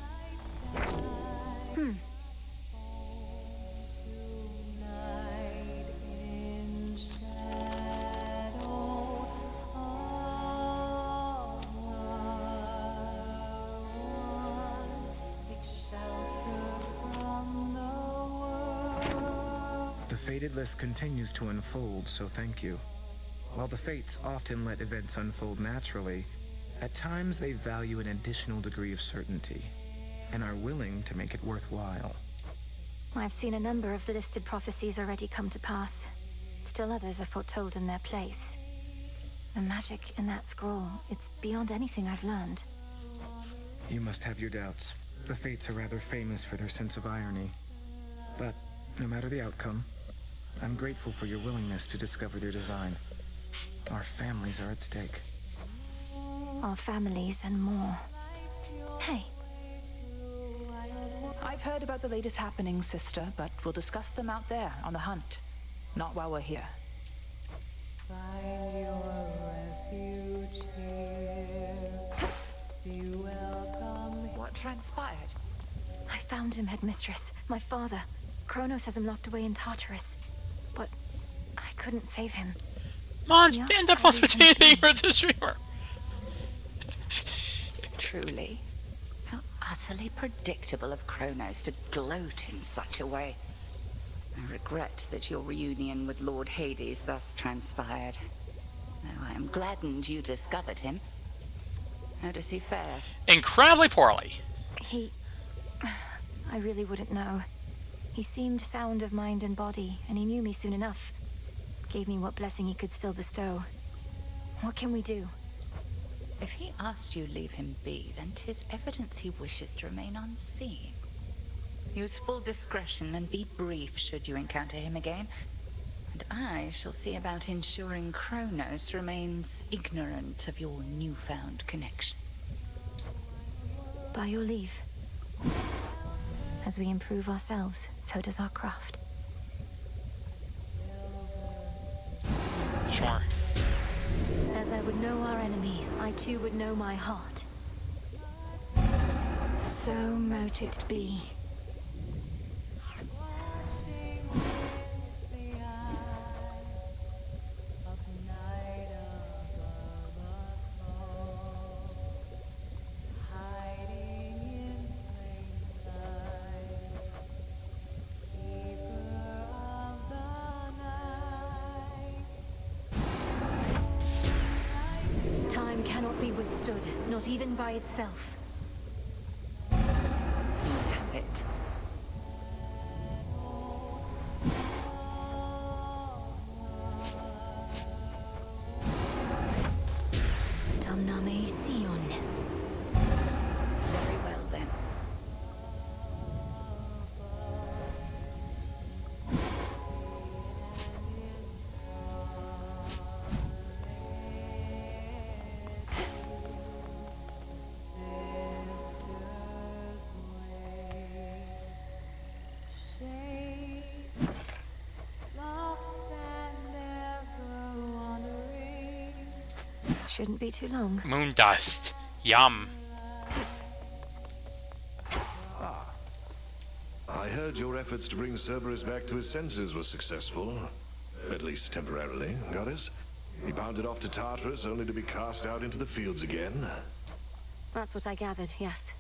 [SPEAKER 3] The fated list continues to unfold, so thank you. While the fates often let events unfold naturally, at times they value an additional degree of certainty, and are willing to make it worthwhile.
[SPEAKER 2] I've seen a number of the listed prophecies already come to pass. Still others are foretold in their place. The magic in that scroll, it's beyond anything I've learned.
[SPEAKER 3] You must have your doubts. The fates are rather famous for their sense of irony. But no matter the outcome, I'm grateful for your willingness to discover their design. Our families are at stake.
[SPEAKER 2] Our families and more. Hey.
[SPEAKER 18] I've heard about the latest happenings, sister, but we'll discuss them out there on the hunt. Not while we're here.
[SPEAKER 6] Find your refuge here. Be welcome.
[SPEAKER 4] What transpired?
[SPEAKER 2] I found him, Headmistress. My father. Kronos has him locked away in Tartarus. But I couldn't save him.
[SPEAKER 1] Mons, ban the between being a streamer.
[SPEAKER 4] Truly. How utterly predictable of Kronos to gloat in such a way. I regret that your reunion with Lord Hades thus transpired. Though I am gladdened you discovered him. How does he fare?
[SPEAKER 1] Incredibly poorly.
[SPEAKER 2] I really wouldn't know. He seemed sound of mind and body, and he knew me soon enough. Gave me what blessing he could still bestow. What can we do?
[SPEAKER 4] If he asked you leave him be, then 'tis evidence he wishes to remain unseen. Use full discretion and be brief should you encounter him again. And I shall see about ensuring Kronos remains ignorant of your newfound connection.
[SPEAKER 2] By your leave. As we improve ourselves, so does our craft.
[SPEAKER 1] Sure.
[SPEAKER 2] As I would know our enemy, I too would know my heart. So mote it be. Time cannot be withstood, not even by itself.
[SPEAKER 4] You have it.
[SPEAKER 2] Domname Sion.
[SPEAKER 4] Very well then.
[SPEAKER 2] shouldn't be too long.
[SPEAKER 1] Moon dust. Yum.
[SPEAKER 5] I heard your efforts to bring Cerberus back to his senses were successful. At least temporarily, Goddess. He bounded off to Tartarus only to be cast out into the fields again.
[SPEAKER 2] That's what I gathered, yes.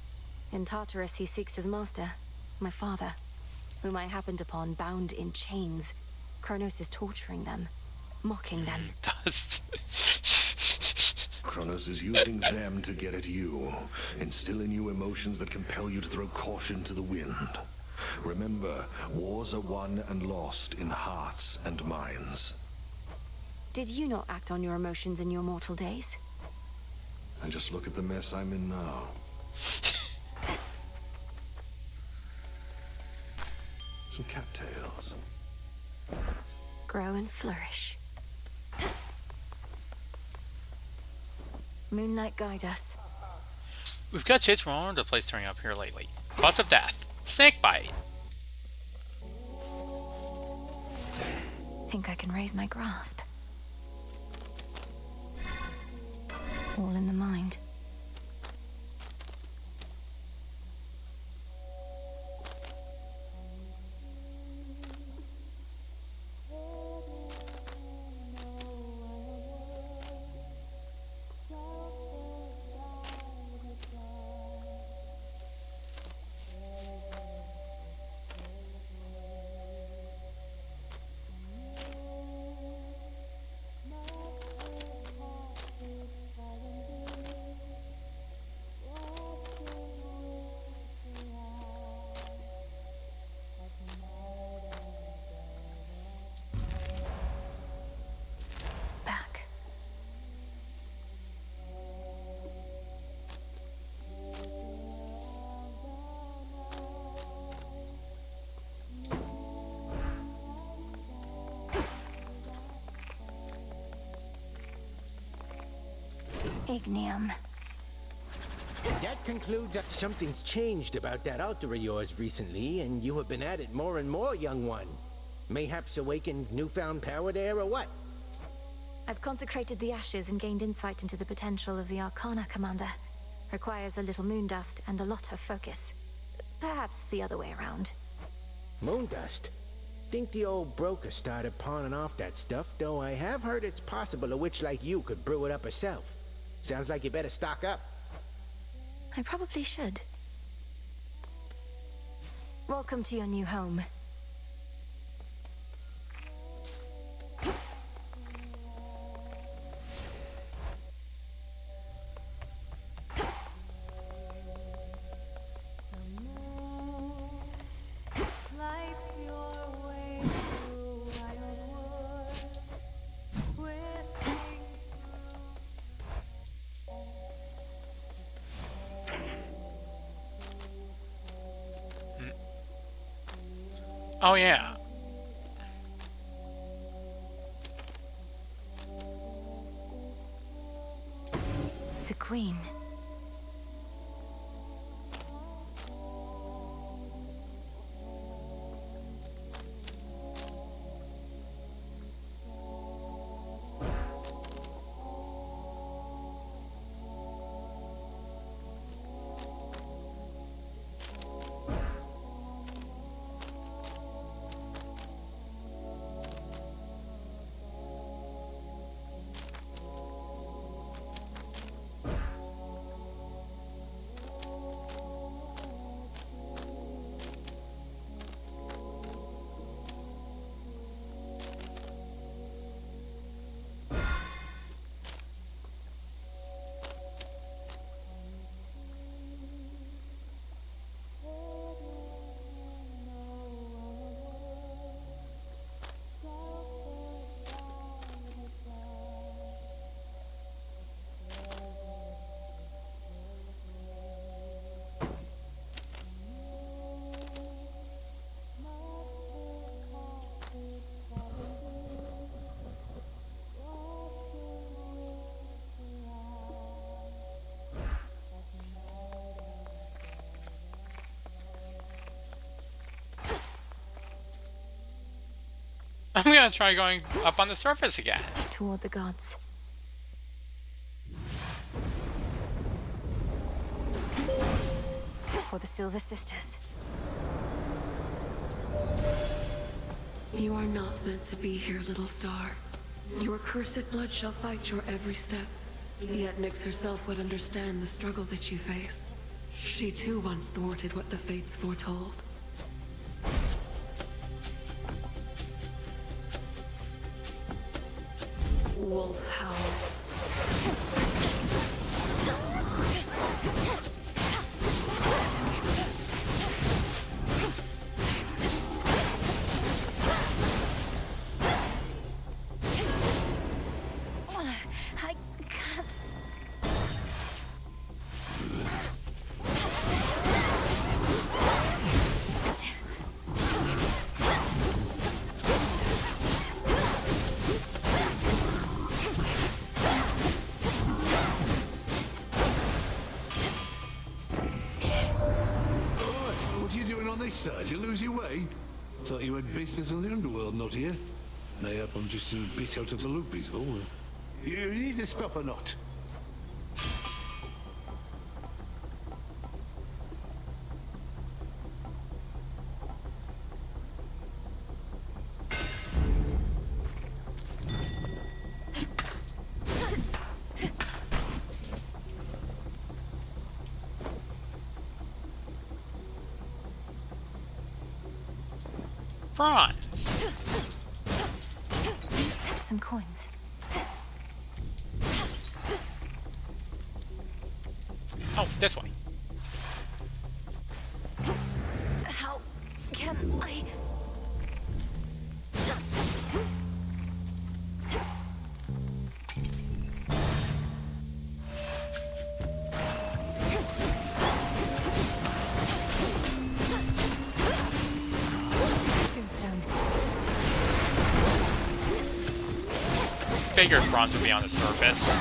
[SPEAKER 2] In Tartarus, he seeks his master, my father, whom I happened upon bound in chains. Kronos is torturing them, mocking them.
[SPEAKER 1] Dust.
[SPEAKER 5] Kronos is using them to get at you, instill in you emotions that compel you to throw caution to the wind. Remember, wars are won and lost in hearts and minds.
[SPEAKER 2] Did you not act on your emotions in your mortal days?
[SPEAKER 5] And just look at the mess I'm in now. Some cattails.
[SPEAKER 2] Grow and flourish. Moonlight guide us.
[SPEAKER 1] We've got chased from all over the place turning up here lately. Cause of death. Snakebite.
[SPEAKER 2] Think I can raise my grasp. All in the mind. Ignium.
[SPEAKER 7] That concludes that something's changed about that altar of yours recently, and you have been at it more and more, young one. Mayhaps awakened newfound power there, or what?
[SPEAKER 2] I've consecrated the ashes and gained insight into the potential of the Arcana, Commander. Requires a little moon dust and a lot of focus. Perhaps the other way around.
[SPEAKER 7] Moon dust? Think the old broker started pawning off that stuff, though I have heard it's possible a witch like you could brew it up herself. Sounds like you better stock up.
[SPEAKER 2] I probably should. Welcome to your new home.
[SPEAKER 1] Oh yeah.
[SPEAKER 2] The Queen.
[SPEAKER 1] I'm gonna try going up on the surface again.
[SPEAKER 2] Toward the gods. or the Silver Sisters.
[SPEAKER 8] You are not meant to be here, little star. Your cursed blood shall fight your every step. Yet Nyx herself would understand the struggle that you face. She too once thwarted what the fates foretold. Wolf Howl.
[SPEAKER 2] I can't.
[SPEAKER 9] What are you doing on this side? You lose your way? Thought you had business on the underworld, not here. Mayhap I'm just a bit out of the loop, is all. You need the stuff or not?
[SPEAKER 1] Bronze.
[SPEAKER 2] Some coins.
[SPEAKER 1] Oh, this way.
[SPEAKER 2] How can I? Tombstone.
[SPEAKER 1] Figured bronze would be on the surface.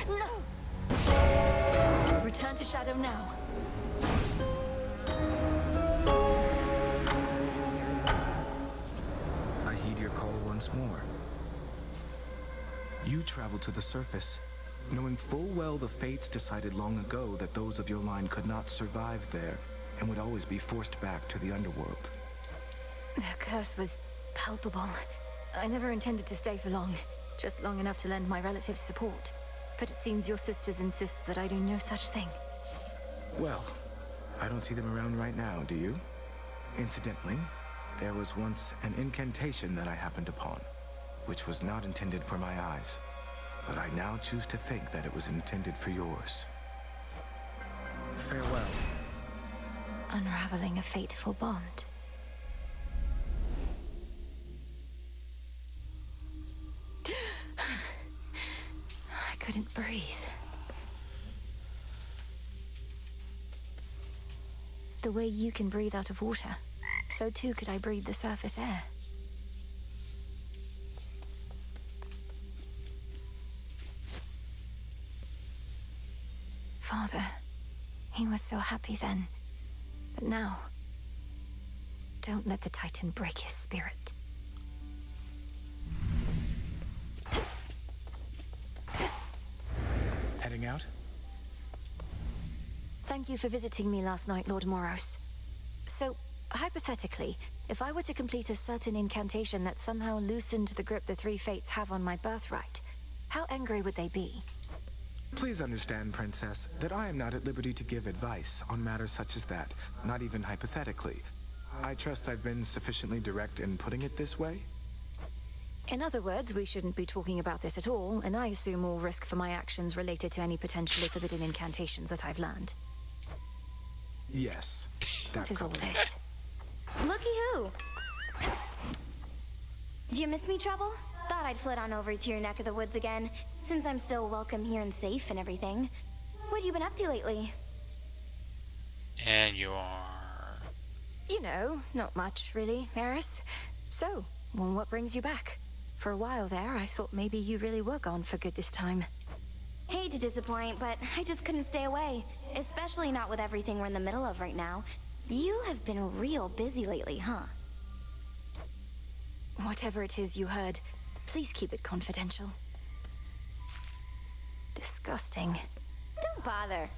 [SPEAKER 2] No! Return to Shadow now.
[SPEAKER 3] I heed your call once more. You travel to the surface, knowing full well the fates decided long ago that those of your line could not survive there and would always be forced back to the underworld.
[SPEAKER 2] The curse was palpable. I never intended to stay for long, just long enough to lend my relatives support. But it seems your sisters insist that I do no such thing.
[SPEAKER 3] Well, I don't see them around right now, do you? Incidentally, there was once an incantation that I happened upon, which was not intended for my eyes. But I now choose to think that it was intended for yours. Farewell.
[SPEAKER 2] Unraveling a fateful bond. I couldn't breathe. The way you can breathe out of water, so too could I breathe the surface air. Father, he was so happy then. But now, don't let the Titan break his spirit.
[SPEAKER 3] Heading out?
[SPEAKER 2] Thank you for visiting me last night, Lord Moros. So, hypothetically, if I were to complete a certain incantation that somehow loosened the grip the three fates have on my birthright, how angry would they be?
[SPEAKER 3] Please understand, Princess, that I am not at liberty to give advice on matters such as that, not even hypothetically. I trust I've been sufficiently direct in putting it this way?
[SPEAKER 2] In other words, we shouldn't be talking about this at all, and I assume all risk for my actions related to any potentially forbidden incantations that I've learned.
[SPEAKER 3] Yes.
[SPEAKER 2] What is all this?
[SPEAKER 17] Looky who! Did you miss me, Trouble? Thought I'd flit on over to your neck of the woods again, since I'm still welcome here and safe and everything. What have you been up to lately?
[SPEAKER 1] And you are...
[SPEAKER 2] You know, not much, really, Eris. So, well, what brings you back? For a while there, I thought maybe you really were gone for good this time.
[SPEAKER 17] Hate to disappoint, but I just couldn't stay away. Especially not with everything we're in the middle of right now. You have been real busy lately, huh?
[SPEAKER 2] Whatever it is you heard, please keep it confidential. Disgusting.
[SPEAKER 17] Don't bother.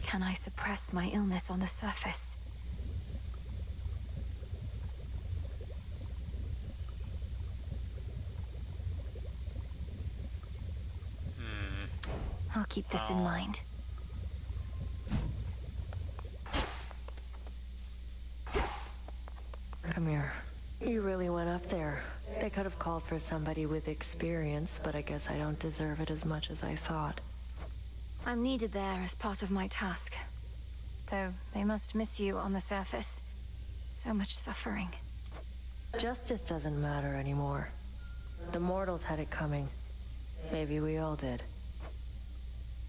[SPEAKER 2] Can I suppress my illness on the surface? I'll keep this in mind.
[SPEAKER 6] Come here. You really went up there. They could have called for somebody with experience, but I guess I don't deserve it as much as I thought.
[SPEAKER 2] I'm needed there as part of my task. Though they must miss you on the surface. So much suffering.
[SPEAKER 6] Justice doesn't matter anymore. The mortals had it coming. Maybe we all did.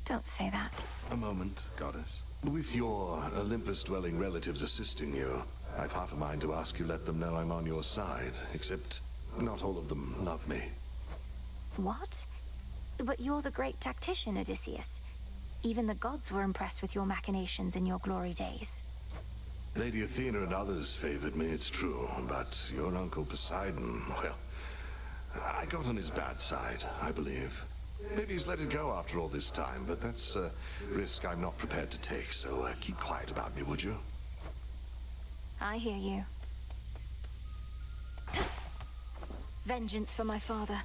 [SPEAKER 2] Don't say that.
[SPEAKER 5] A moment, Goddess. With your Olympus-dwelling relatives assisting you, I've half a mind to ask you let them know I'm on your side, except not all of them love me.
[SPEAKER 2] What? But you're the great tactician, Odysseus. Even the gods were impressed with your machinations in your glory days.
[SPEAKER 5] Lady Athena and others favored me, it's true, but your uncle Poseidon, well, I got on his bad side, I believe. Maybe he's let it go after all this time, but that's a risk I'm not prepared to take, so keep quiet about me, would you?
[SPEAKER 2] I hear you. Vengeance for my father.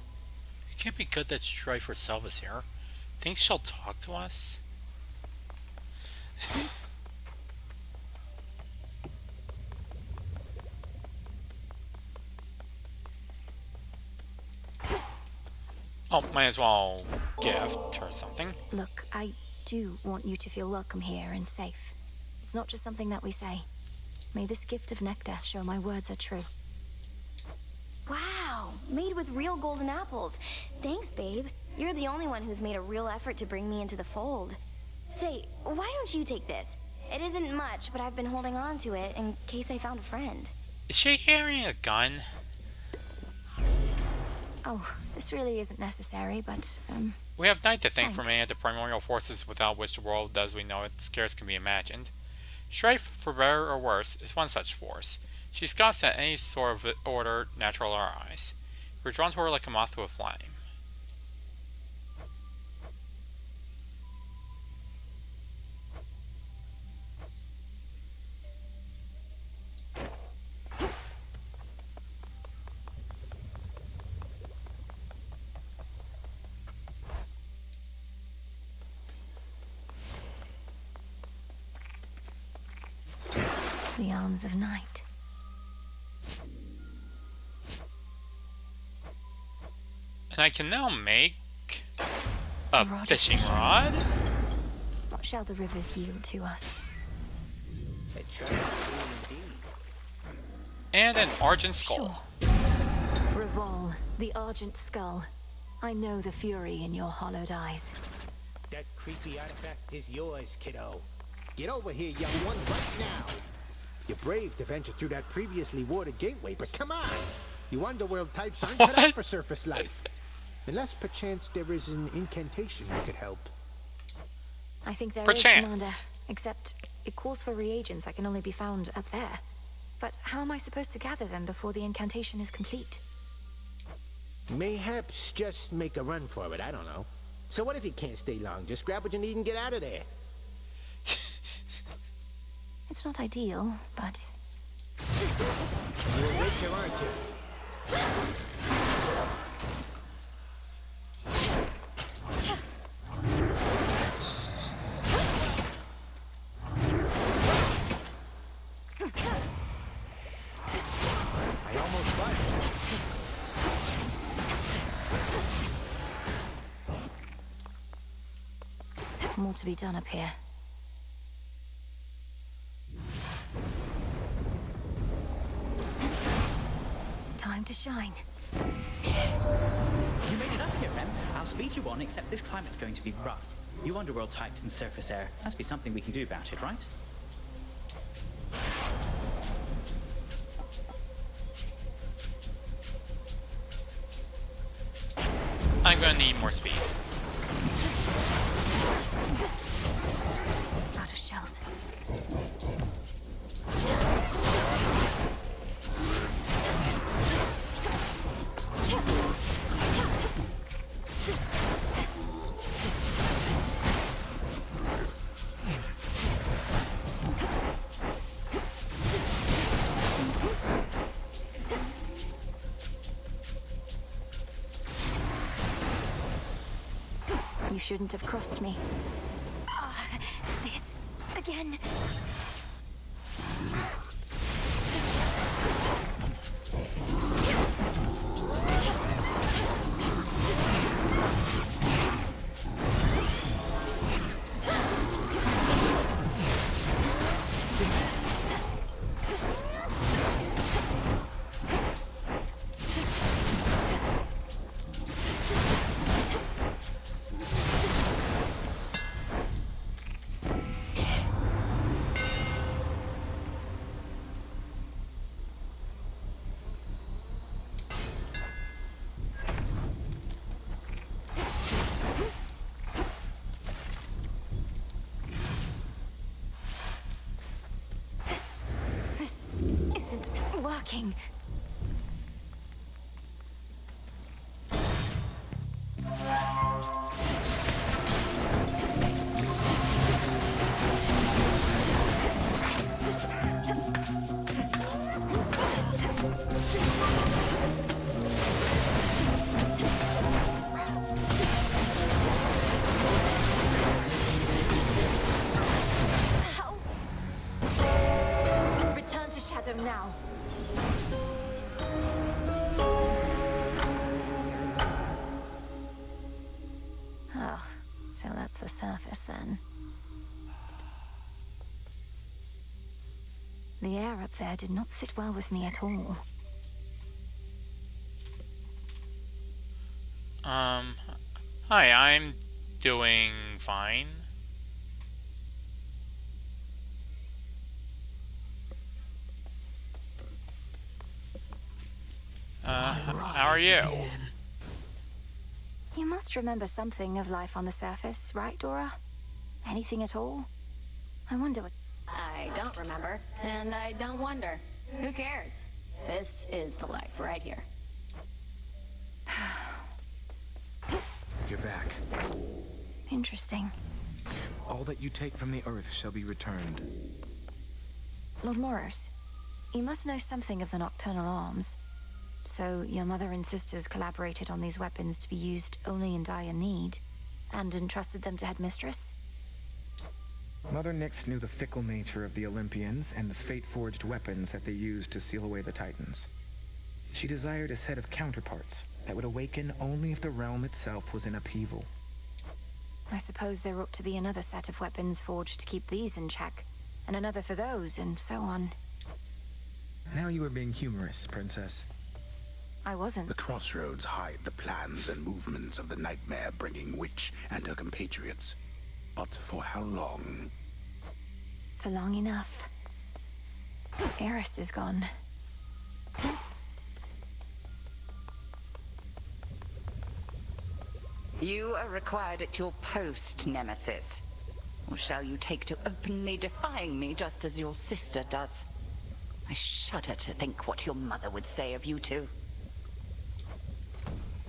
[SPEAKER 1] It can't be good that Strife herself is here. Think she'll talk to us? Oh, might as well gift her something.
[SPEAKER 2] Look, I do want you to feel welcome here and safe. It's not just something that we say. May this gift of nectar show my words are true.
[SPEAKER 17] Wow, made with real golden apples. Thanks, babe. You're the only one who's made a real effort to bring me into the fold. Say, why don't you take this? It isn't much, but I've been holding on to it in case I found a friend.
[SPEAKER 1] Is she carrying a gun?
[SPEAKER 2] Oh, this really isn't necessary, but,
[SPEAKER 1] We have Night to thank for
[SPEAKER 2] thanks.
[SPEAKER 1] many of the primordial forces without which the world as we know it scarce can be imagined. Strife, for better or worse, is one such force. She scoffs at any sort of order natural in our eyes. We're drawn to her like a moth to a flame.
[SPEAKER 2] the arms of night.
[SPEAKER 1] And I can now make a fishing rod.
[SPEAKER 2] What shall the rivers yield to us?
[SPEAKER 1] And an Argent Skull.
[SPEAKER 2] Revol, the Argent Skull. I know the fury in your hollowed eyes.
[SPEAKER 7] That creepy artifact is yours, kiddo. Get over here, young one, right now. You're brave to venture through that previously warded gateway, but come on! You underworld types aren't cut out for surface life. Unless perchance there is an incantation that could help.
[SPEAKER 2] I think there is,
[SPEAKER 1] Perchance.
[SPEAKER 2] Commander. Except it calls for reagents that can only be found up there. But how am I supposed to gather them before the incantation is complete?
[SPEAKER 7] Mayhaps just make a run for it, I don't know. So what if you can't stay long? Just grab what you need and get out of there.
[SPEAKER 2] It's not ideal, but...
[SPEAKER 7] You're a witcher, aren't you? I almost got it.
[SPEAKER 2] More to be done up here. Time to shine.
[SPEAKER 13] You made it up here, Rem. I'll speed you on, except this climate's going to be rough. You underworld types in surface air. Must be something we can do about it, right?
[SPEAKER 1] I'm gonna need more speed.
[SPEAKER 2] Out of shells. You shouldn't have crossed me. This again. Working. Return to Shadow now. Oh, so that's the surface then. The air up there did not sit well with me at all.
[SPEAKER 1] Hi, I'm doing fine. How are you?
[SPEAKER 2] You must remember something of life on the surface, right, Dora? Anything at all? I wonder what...
[SPEAKER 19] I don't remember, and I don't wonder. Who cares? This is the life right here.
[SPEAKER 3] You're back.
[SPEAKER 2] Interesting.
[SPEAKER 3] All that you take from the Earth shall be returned.
[SPEAKER 2] Lord Moros, you must know something of the Nocturnal Arms. So, your mother and sisters collaborated on these weapons to be used only in dire need, and entrusted them to Headmistress?
[SPEAKER 3] Mother Nyx knew the fickle nature of the Olympians and the fate-forged weapons that they used to seal away the Titans. She desired a set of counterparts that would awaken only if the realm itself was in upheaval.
[SPEAKER 2] I suppose there ought to be another set of weapons forged to keep these in check, and another for those, and so on.
[SPEAKER 3] Now you are being humorous, Princess.
[SPEAKER 2] I wasn't.
[SPEAKER 12] The crossroads hide the plans and movements of the nightmare-bringing witch and her compatriots. But for how long?
[SPEAKER 2] For long enough. Eris is gone.
[SPEAKER 4] You are required at your post, Nemesis. Or shall you take to openly defying me just as your sister does? I shudder to think what your mother would say of you two.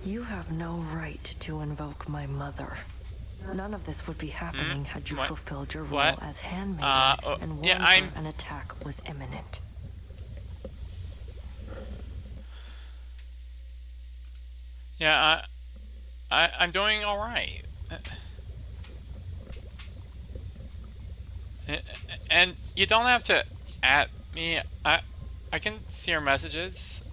[SPEAKER 6] You have no right to invoke my mother. None of this would be happening had you fulfilled your role as handmaiden and warned her an attack was imminent.
[SPEAKER 1] Yeah, I'm doing all right. And you don't have to at me. I can see your messages.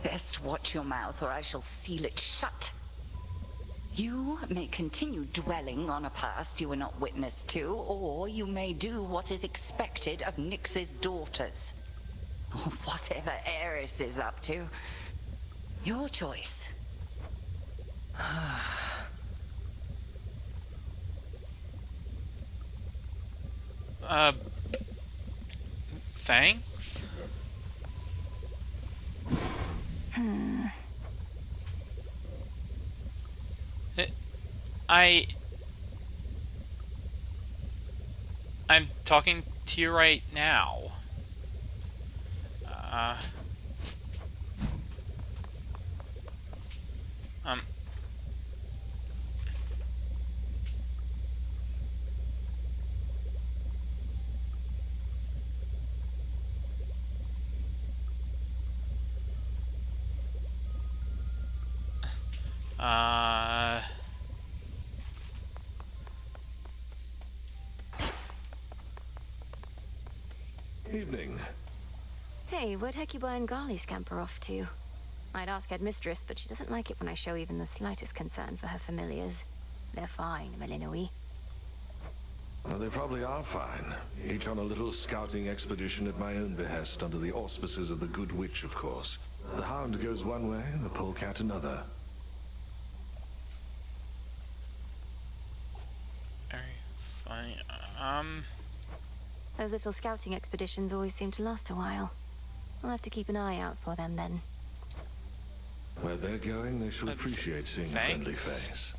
[SPEAKER 4] Best watch your mouth or I shall seal it shut. You may continue dwelling on a past you were not witness to, or you may do what is expected of Nyx's daughters. Or whatever Eris is up to. Your choice.
[SPEAKER 1] Thanks? I'm talking to you right now.
[SPEAKER 5] Evening.
[SPEAKER 2] Hey, where'd Hecuba and Garly scamper off to? I'd ask Headmistress, but she doesn't like it when I show even the slightest concern for her familiars. They're fine, Melinoe.
[SPEAKER 5] Well, they probably are fine. Each on a little scouting expedition at my own behest, under the auspices of the Good Witch, of course. The Hound goes one way, the Polecat another.
[SPEAKER 1] Very funny.
[SPEAKER 2] Those little scouting expeditions always seem to last a while. I'll have to keep an eye out for them then.
[SPEAKER 5] Where they're going, they shall appreciate seeing a friendly face.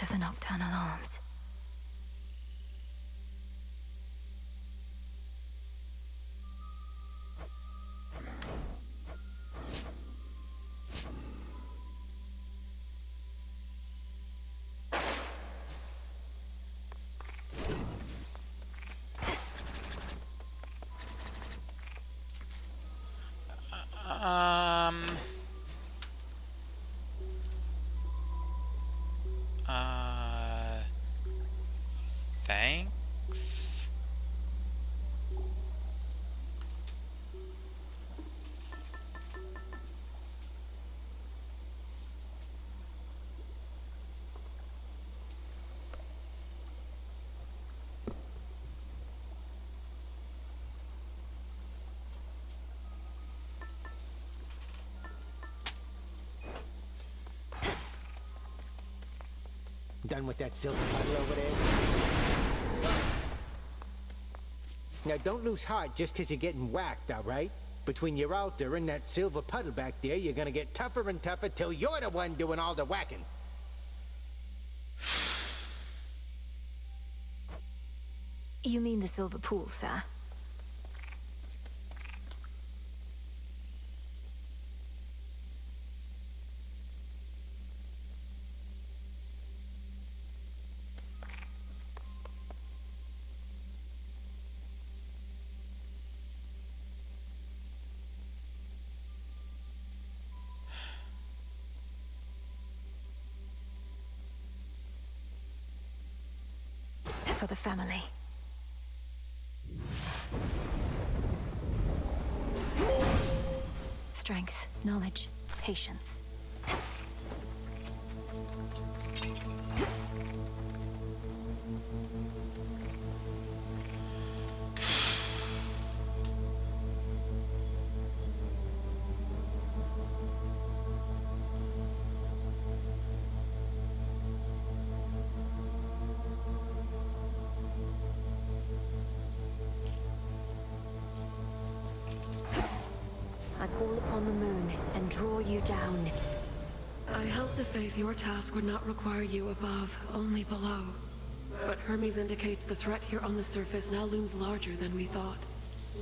[SPEAKER 2] Of the nocturnal arms.
[SPEAKER 1] Thanks.
[SPEAKER 7] Done with that silver puddle over there? Now, don't lose heart just because you're getting whacked, all right? Between your altar and that silver puddle back there, you're gonna get tougher and tougher till you're the one doing all the whacking.
[SPEAKER 2] You mean the silver pool, sir? For the family. Strength, knowledge, patience. Call upon the moon and draw you down.
[SPEAKER 8] I held to faith your task would not require you above, only below. But Hermes indicates the threat here on the surface now looms larger than we thought.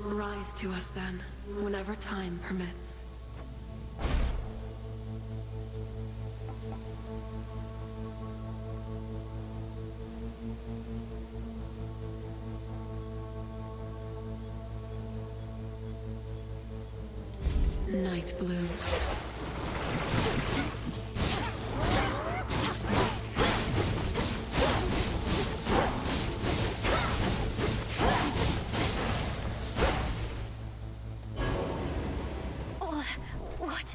[SPEAKER 8] Rise to us then, whenever time permits. Night Bloom.
[SPEAKER 2] What?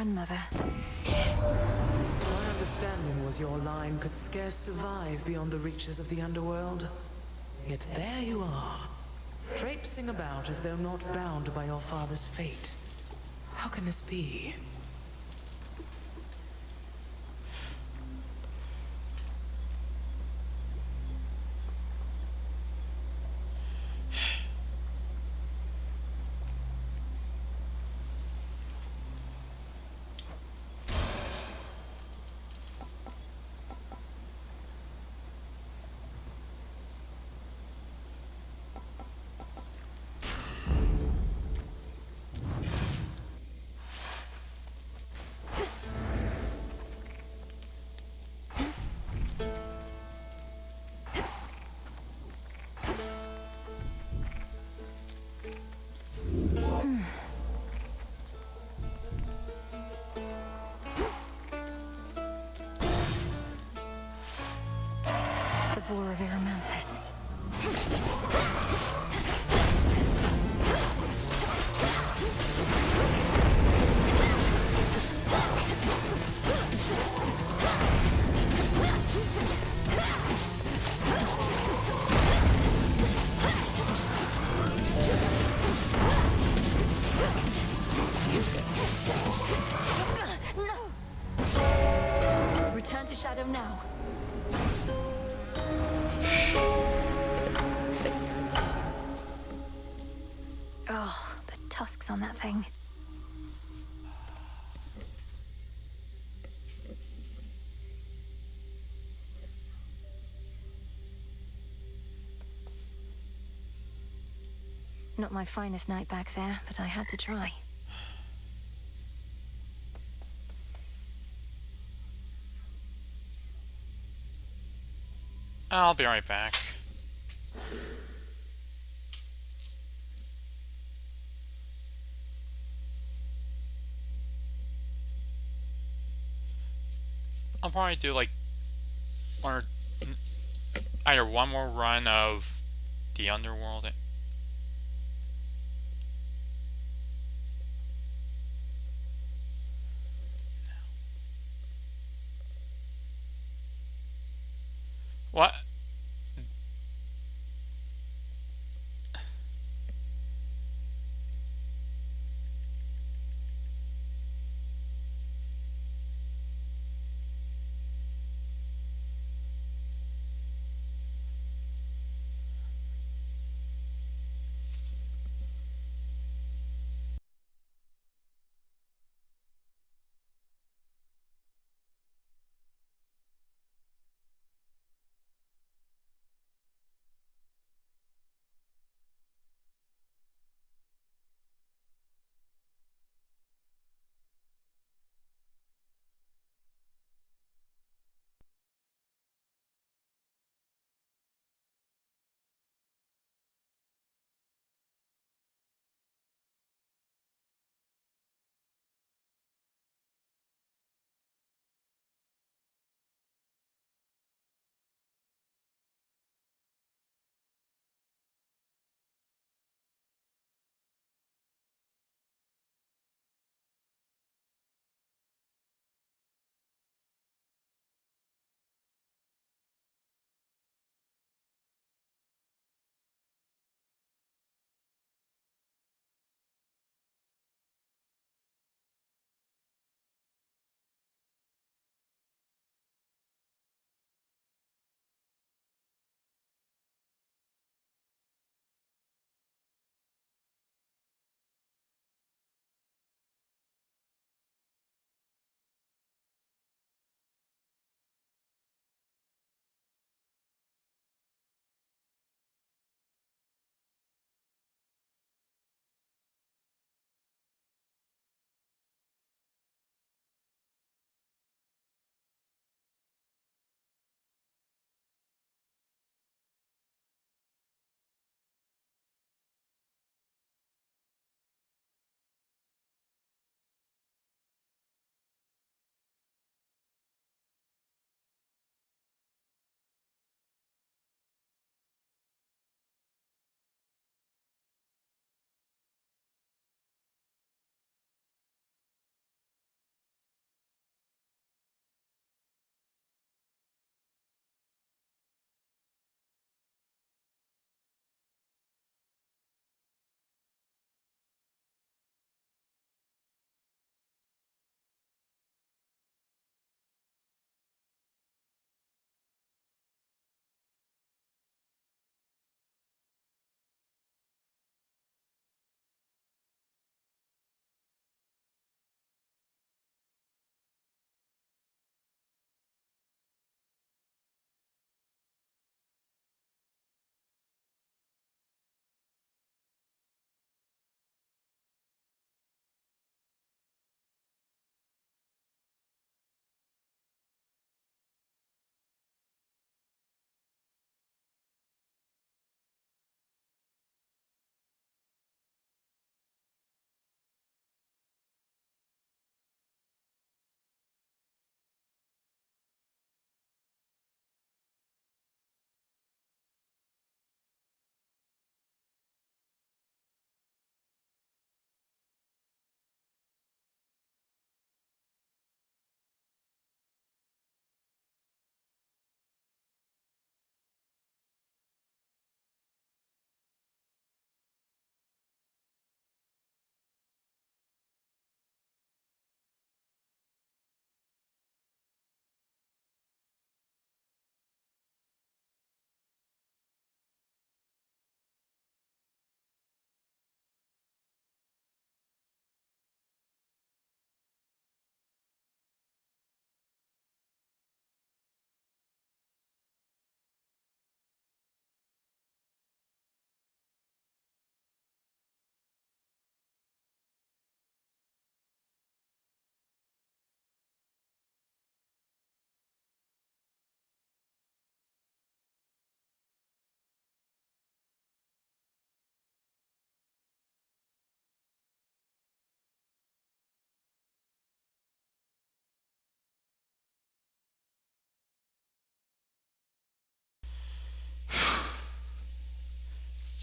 [SPEAKER 2] grandmother.
[SPEAKER 10] My understanding was your line could scarce survive beyond the reaches of the underworld. Yet there you are, traipsing about as though not bound by your father's fate. How can this be?
[SPEAKER 2] The Boar of Eremanthus. No! Return to Shadow now. Oh, the tusks on that thing. Not my finest night back there, but I had to try.
[SPEAKER 1] I'll be right back. I'll probably do like either one more run of the Underworld. What?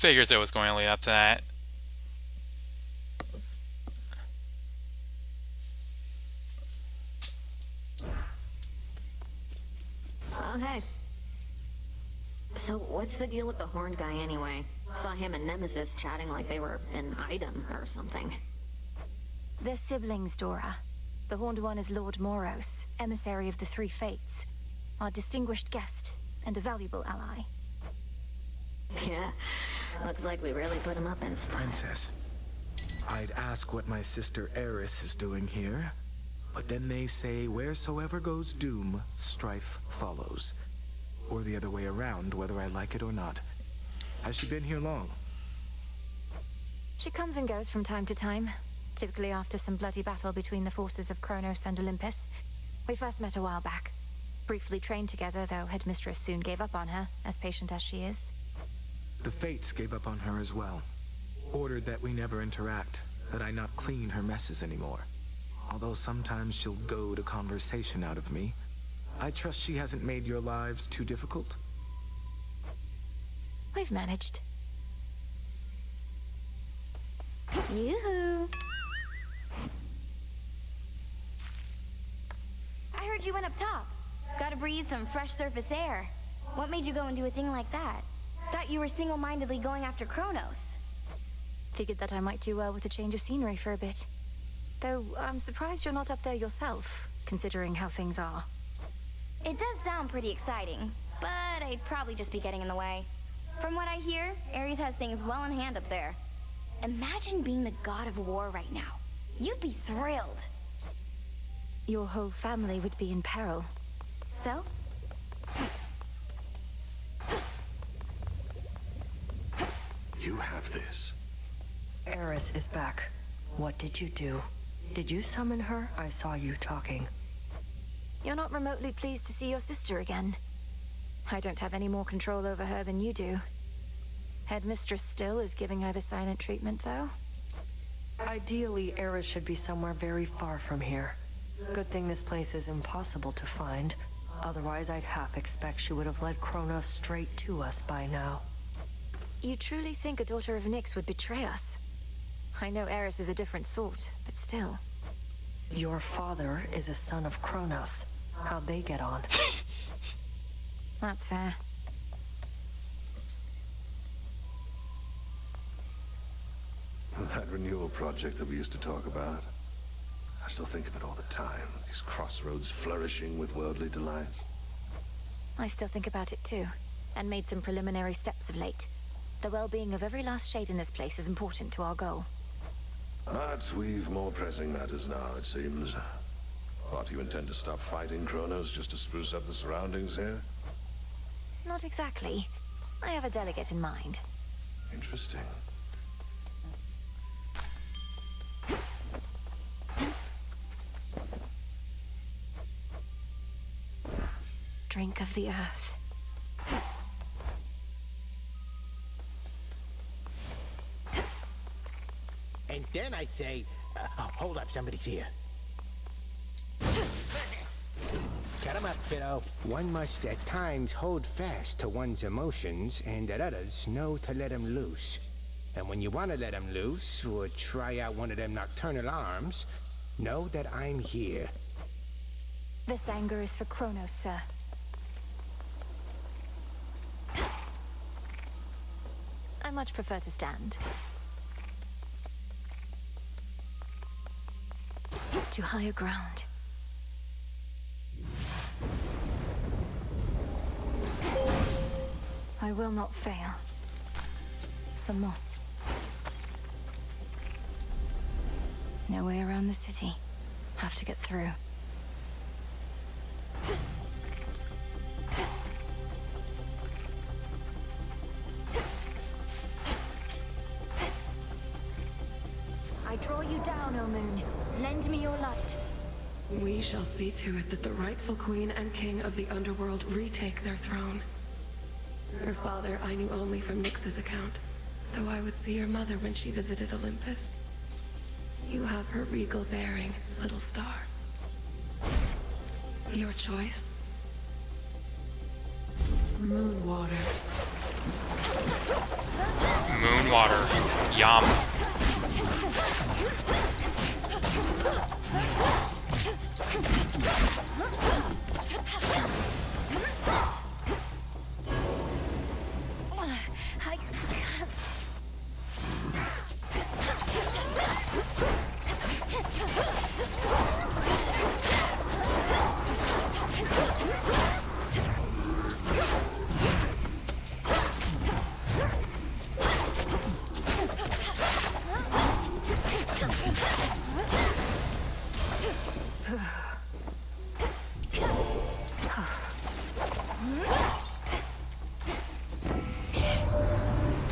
[SPEAKER 1] Figures it was going to lead up to that.
[SPEAKER 19] Oh, hey. So what's the deal with the horned guy anyway? Saw him and Nemesis chatting like they were an item or something.
[SPEAKER 2] They're siblings, Dora. The Horned One is Lord Moros, emissary of the Three Fates, our distinguished guest and a valuable ally.
[SPEAKER 19] Yeah, looks like we really put him up in style.
[SPEAKER 3] Princess, I'd ask what my sister Eris is doing here, but then they say wheresoever goes doom, strife follows. Or the other way around, whether I like it or not. Has she been here long?
[SPEAKER 2] She comes and goes from time to time, typically after some bloody battle between the forces of Kronos and Olympus. We first met a while back. Briefly trained together, though Headmistress soon gave up on her, as patient as she is.
[SPEAKER 3] The Fates gave up on her as well. Ordered that we never interact, that I not clean her messes anymore. Although sometimes she'll goad a conversation out of me. I trust she hasn't made your lives too difficult?
[SPEAKER 2] We've managed.
[SPEAKER 17] Yoo-hoo! I heard you went up top. Gotta breathe some fresh surface air. What made you go and do a thing like that? Thought you were single-mindedly going after Kronos.
[SPEAKER 2] Figured that I might do well with a change of scenery for a bit. Though I'm surprised you're not up there yourself, considering how things are.
[SPEAKER 17] It does sound pretty exciting, but I'd probably just be getting in the way. From what I hear, Ares has things well in hand up there. Imagine being the god of war right now. You'd be thrilled.
[SPEAKER 2] Your whole family would be in peril.
[SPEAKER 17] So?
[SPEAKER 5] You have this.
[SPEAKER 6] Eris is back. What did you do? Did you summon her? I saw you talking.
[SPEAKER 2] You're not remotely pleased to see your sister again. I don't have any more control over her than you do. Headmistress still is giving her the silent treatment, though.
[SPEAKER 6] Ideally, Eris should be somewhere very far from here. Good thing this place is impossible to find. Otherwise, I'd half expect she would have led Kronos straight to us by now.
[SPEAKER 2] You truly think a daughter of Nyx would betray us? I know Eris is a different sort, but still.
[SPEAKER 6] Your father is a son of Kronos. How'd they get on?
[SPEAKER 2] That's fair.
[SPEAKER 5] That renewal project that we used to talk about. I still think of it all the time. These crossroads flourishing with worldly delights.
[SPEAKER 2] I still think about it too, and made some preliminary steps of late. The well-being of every last shade in this place is important to our goal.
[SPEAKER 5] But we've more pressing matters now, it seems. What, you intend to stop fighting Kronos just to spruce up the surroundings here?
[SPEAKER 2] Not exactly. I have a delegate in mind.
[SPEAKER 5] Interesting.
[SPEAKER 2] Drink of the earth.
[SPEAKER 7] And then I say, hold up, somebody's here. Cut him up, kiddo. One must at times hold fast to one's emotions, and at others know to let them loose. And when you want to let them loose, or try out one of them nocturnal arms, know that I'm here.
[SPEAKER 2] This anger is for Kronos, sir. I much prefer to stand. To higher ground. I will not fail. Some moss. No way around the city. Have to get through. I draw you down, O Moon. Lend me your light.
[SPEAKER 8] We shall see to it that the rightful queen and king of the underworld retake their throne. Your father I knew only from Nyx's account, though I would see your mother when she visited Olympus. You have her regal bearing, little star. Your choice? Moon water.
[SPEAKER 1] Moon water. Yum.
[SPEAKER 2] I can't.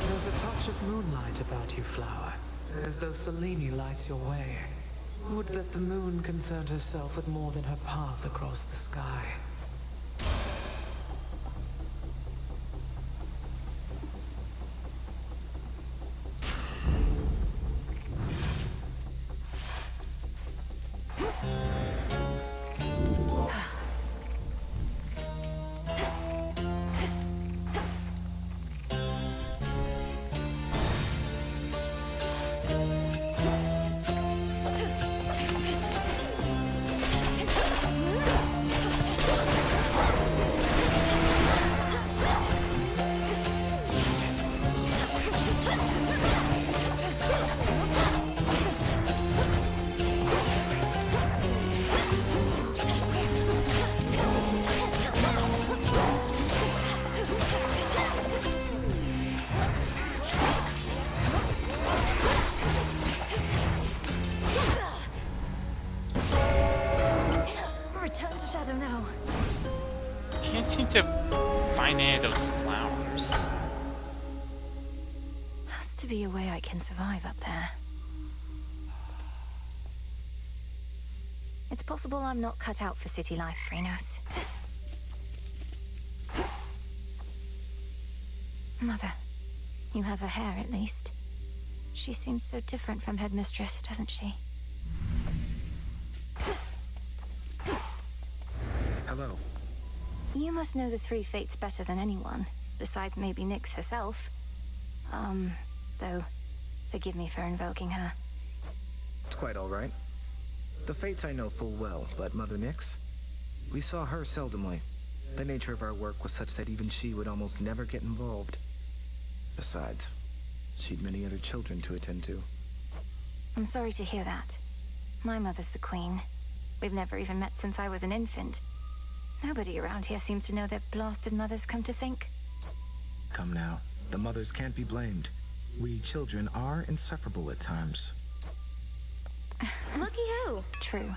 [SPEAKER 10] There's a touch of moonlight about you, Flower, as though Selene lights your way. Would that the moon concerned herself with more than her path across the sky.
[SPEAKER 2] Return to Shadow now.
[SPEAKER 1] Can't seem to find any of those flowers.
[SPEAKER 2] Has to be a way I can survive up there. It's possible I'm not cut out for city life, Phrenos. Mother, you have her hair at least. She seems so different from Headmistress, doesn't she?
[SPEAKER 3] Hello.
[SPEAKER 2] You must know the Three Fates better than anyone, besides maybe Nyx herself. Though, forgive me for invoking her.
[SPEAKER 3] It's quite all right. The Fates I know full well, but Mother Nyx? We saw her seldomly. The nature of our work was such that even she would almost never get involved. Besides, she'd many other children to attend to.
[SPEAKER 2] I'm sorry to hear that. My mother's the Queen. We've never even met since I was an infant. Nobody around here seems to know their blasted mothers, come to think.
[SPEAKER 3] Come now. The mothers can't be blamed. We children are insufferable at times.
[SPEAKER 17] Looky who.
[SPEAKER 2] True.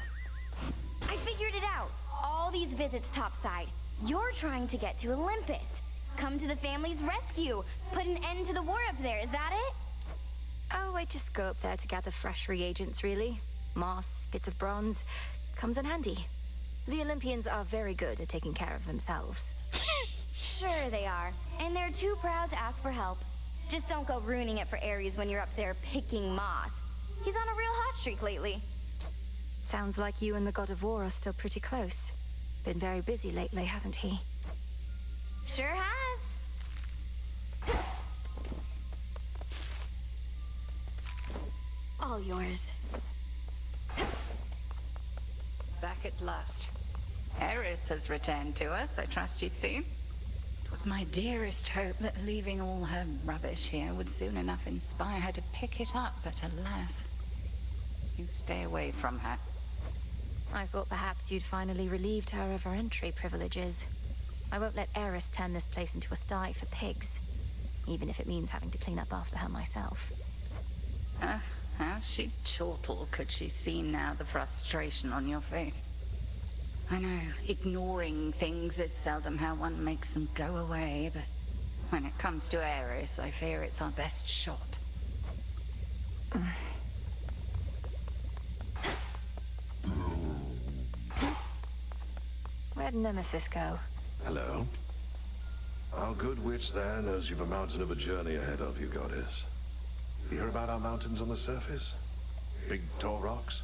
[SPEAKER 17] I figured it out. All these visits topside. You're trying to get to Olympus. Come to the family's rescue. Put an end to the war up there, is that it?
[SPEAKER 2] Oh, I just go up there to gather fresh reagents, really. Moss, bits of bronze. Comes in handy. The Olympians are very good at taking care of themselves.
[SPEAKER 17] Sure they are. And they're too proud to ask for help. Just don't go ruining it for Ares when you're up there picking moss. He's on a real hot streak lately.
[SPEAKER 2] Sounds like you and the God of War are still pretty close. Been very busy lately, hasn't he?
[SPEAKER 17] Sure has. All yours.
[SPEAKER 4] Back at last. Ares has returned to us, I trust you've seen. It was my dearest hope that leaving all her rubbish here would soon enough inspire her to pick it up, but alas. You stay away from her.
[SPEAKER 2] I thought perhaps you'd finally relieved her of her entry privileges. I won't let Ares turn this place into a sty for pigs, even if it means having to clean up after her myself.
[SPEAKER 4] How she'd chortle could she see now the frustration on your face. I know, ignoring things is seldom how one makes them go away, but when it comes to Ares, I fear it's our best shot.
[SPEAKER 2] Where'd Nemesis go?
[SPEAKER 5] Hello. Our good witch there knows you've a mountain of a journey ahead of you, Goddess. You hear about our mountains on the surface? Big, tall rocks?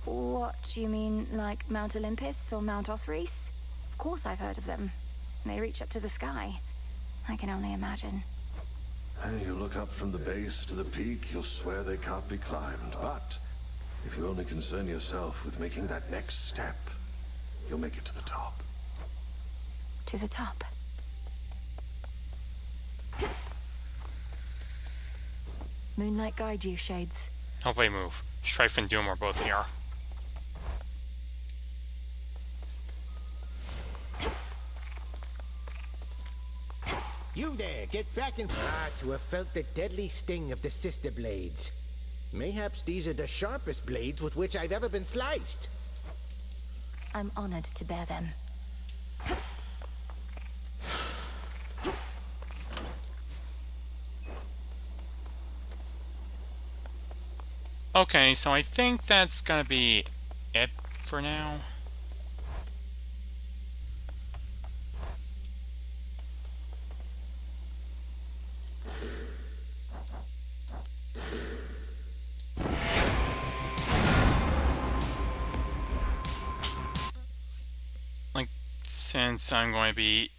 [SPEAKER 2] What do you mean, like Mount Olympus or Mount Othries? Of course I've heard of them. They reach up to the sky. I can only imagine.
[SPEAKER 5] You look up from the base to the peak, you'll swear they can't be climbed. But if you only concern yourself with making that next step, you'll make it to the top.
[SPEAKER 2] To the top. Moonlight guide you, Shades.
[SPEAKER 1] Nobody move. Strife and Doom are both here.
[SPEAKER 7] You there, get back in. To have felt the deadly sting of the sister blades. Mayhaps these are the sharpest blades with which I've ever been sliced.
[SPEAKER 2] I'm honored to bear them.
[SPEAKER 1] Okay, so I think that's gonna be it for now. Like, since I'm going to be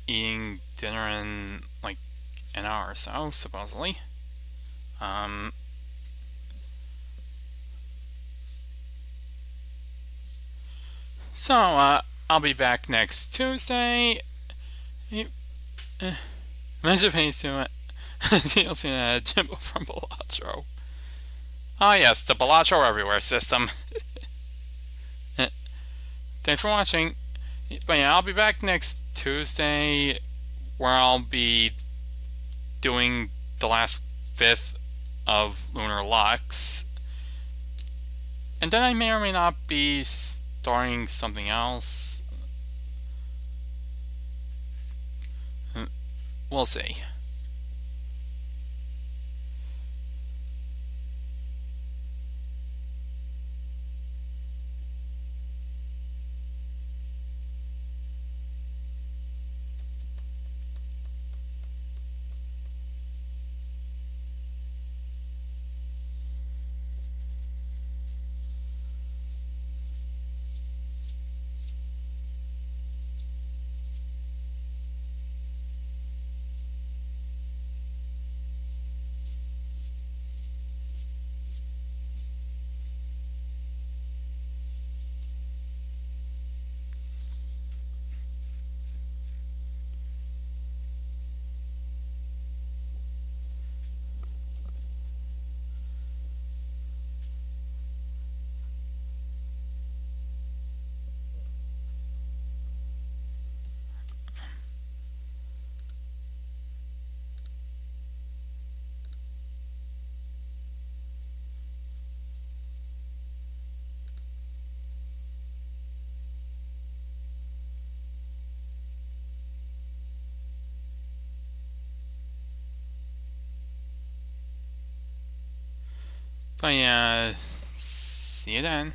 [SPEAKER 1] eating dinner in like an hour or so, supposedly. So, I'll be back next Tuesday. Measure pace to it. DLC Jimbo from Balatro. Ah, yes, the Balatro Everywhere system. Thanks for watching. But yeah, I'll be back next Tuesday, where I'll be doing the last 5th of Lunar Lux. And then I may or may not be starting something else. We'll see. But yeah, see you then.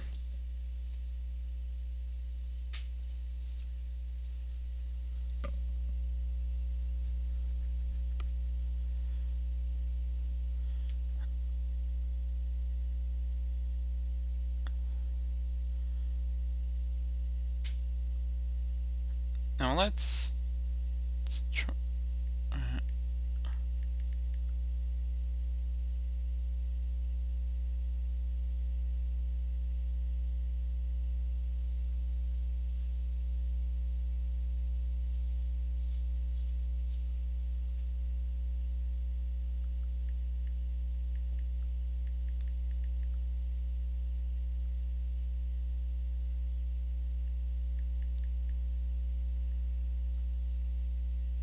[SPEAKER 1] Now let's try.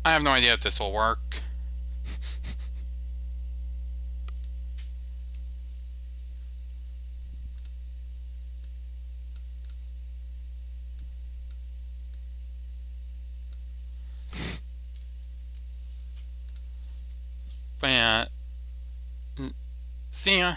[SPEAKER 1] I have no idea if this will work. But yeah, see ya.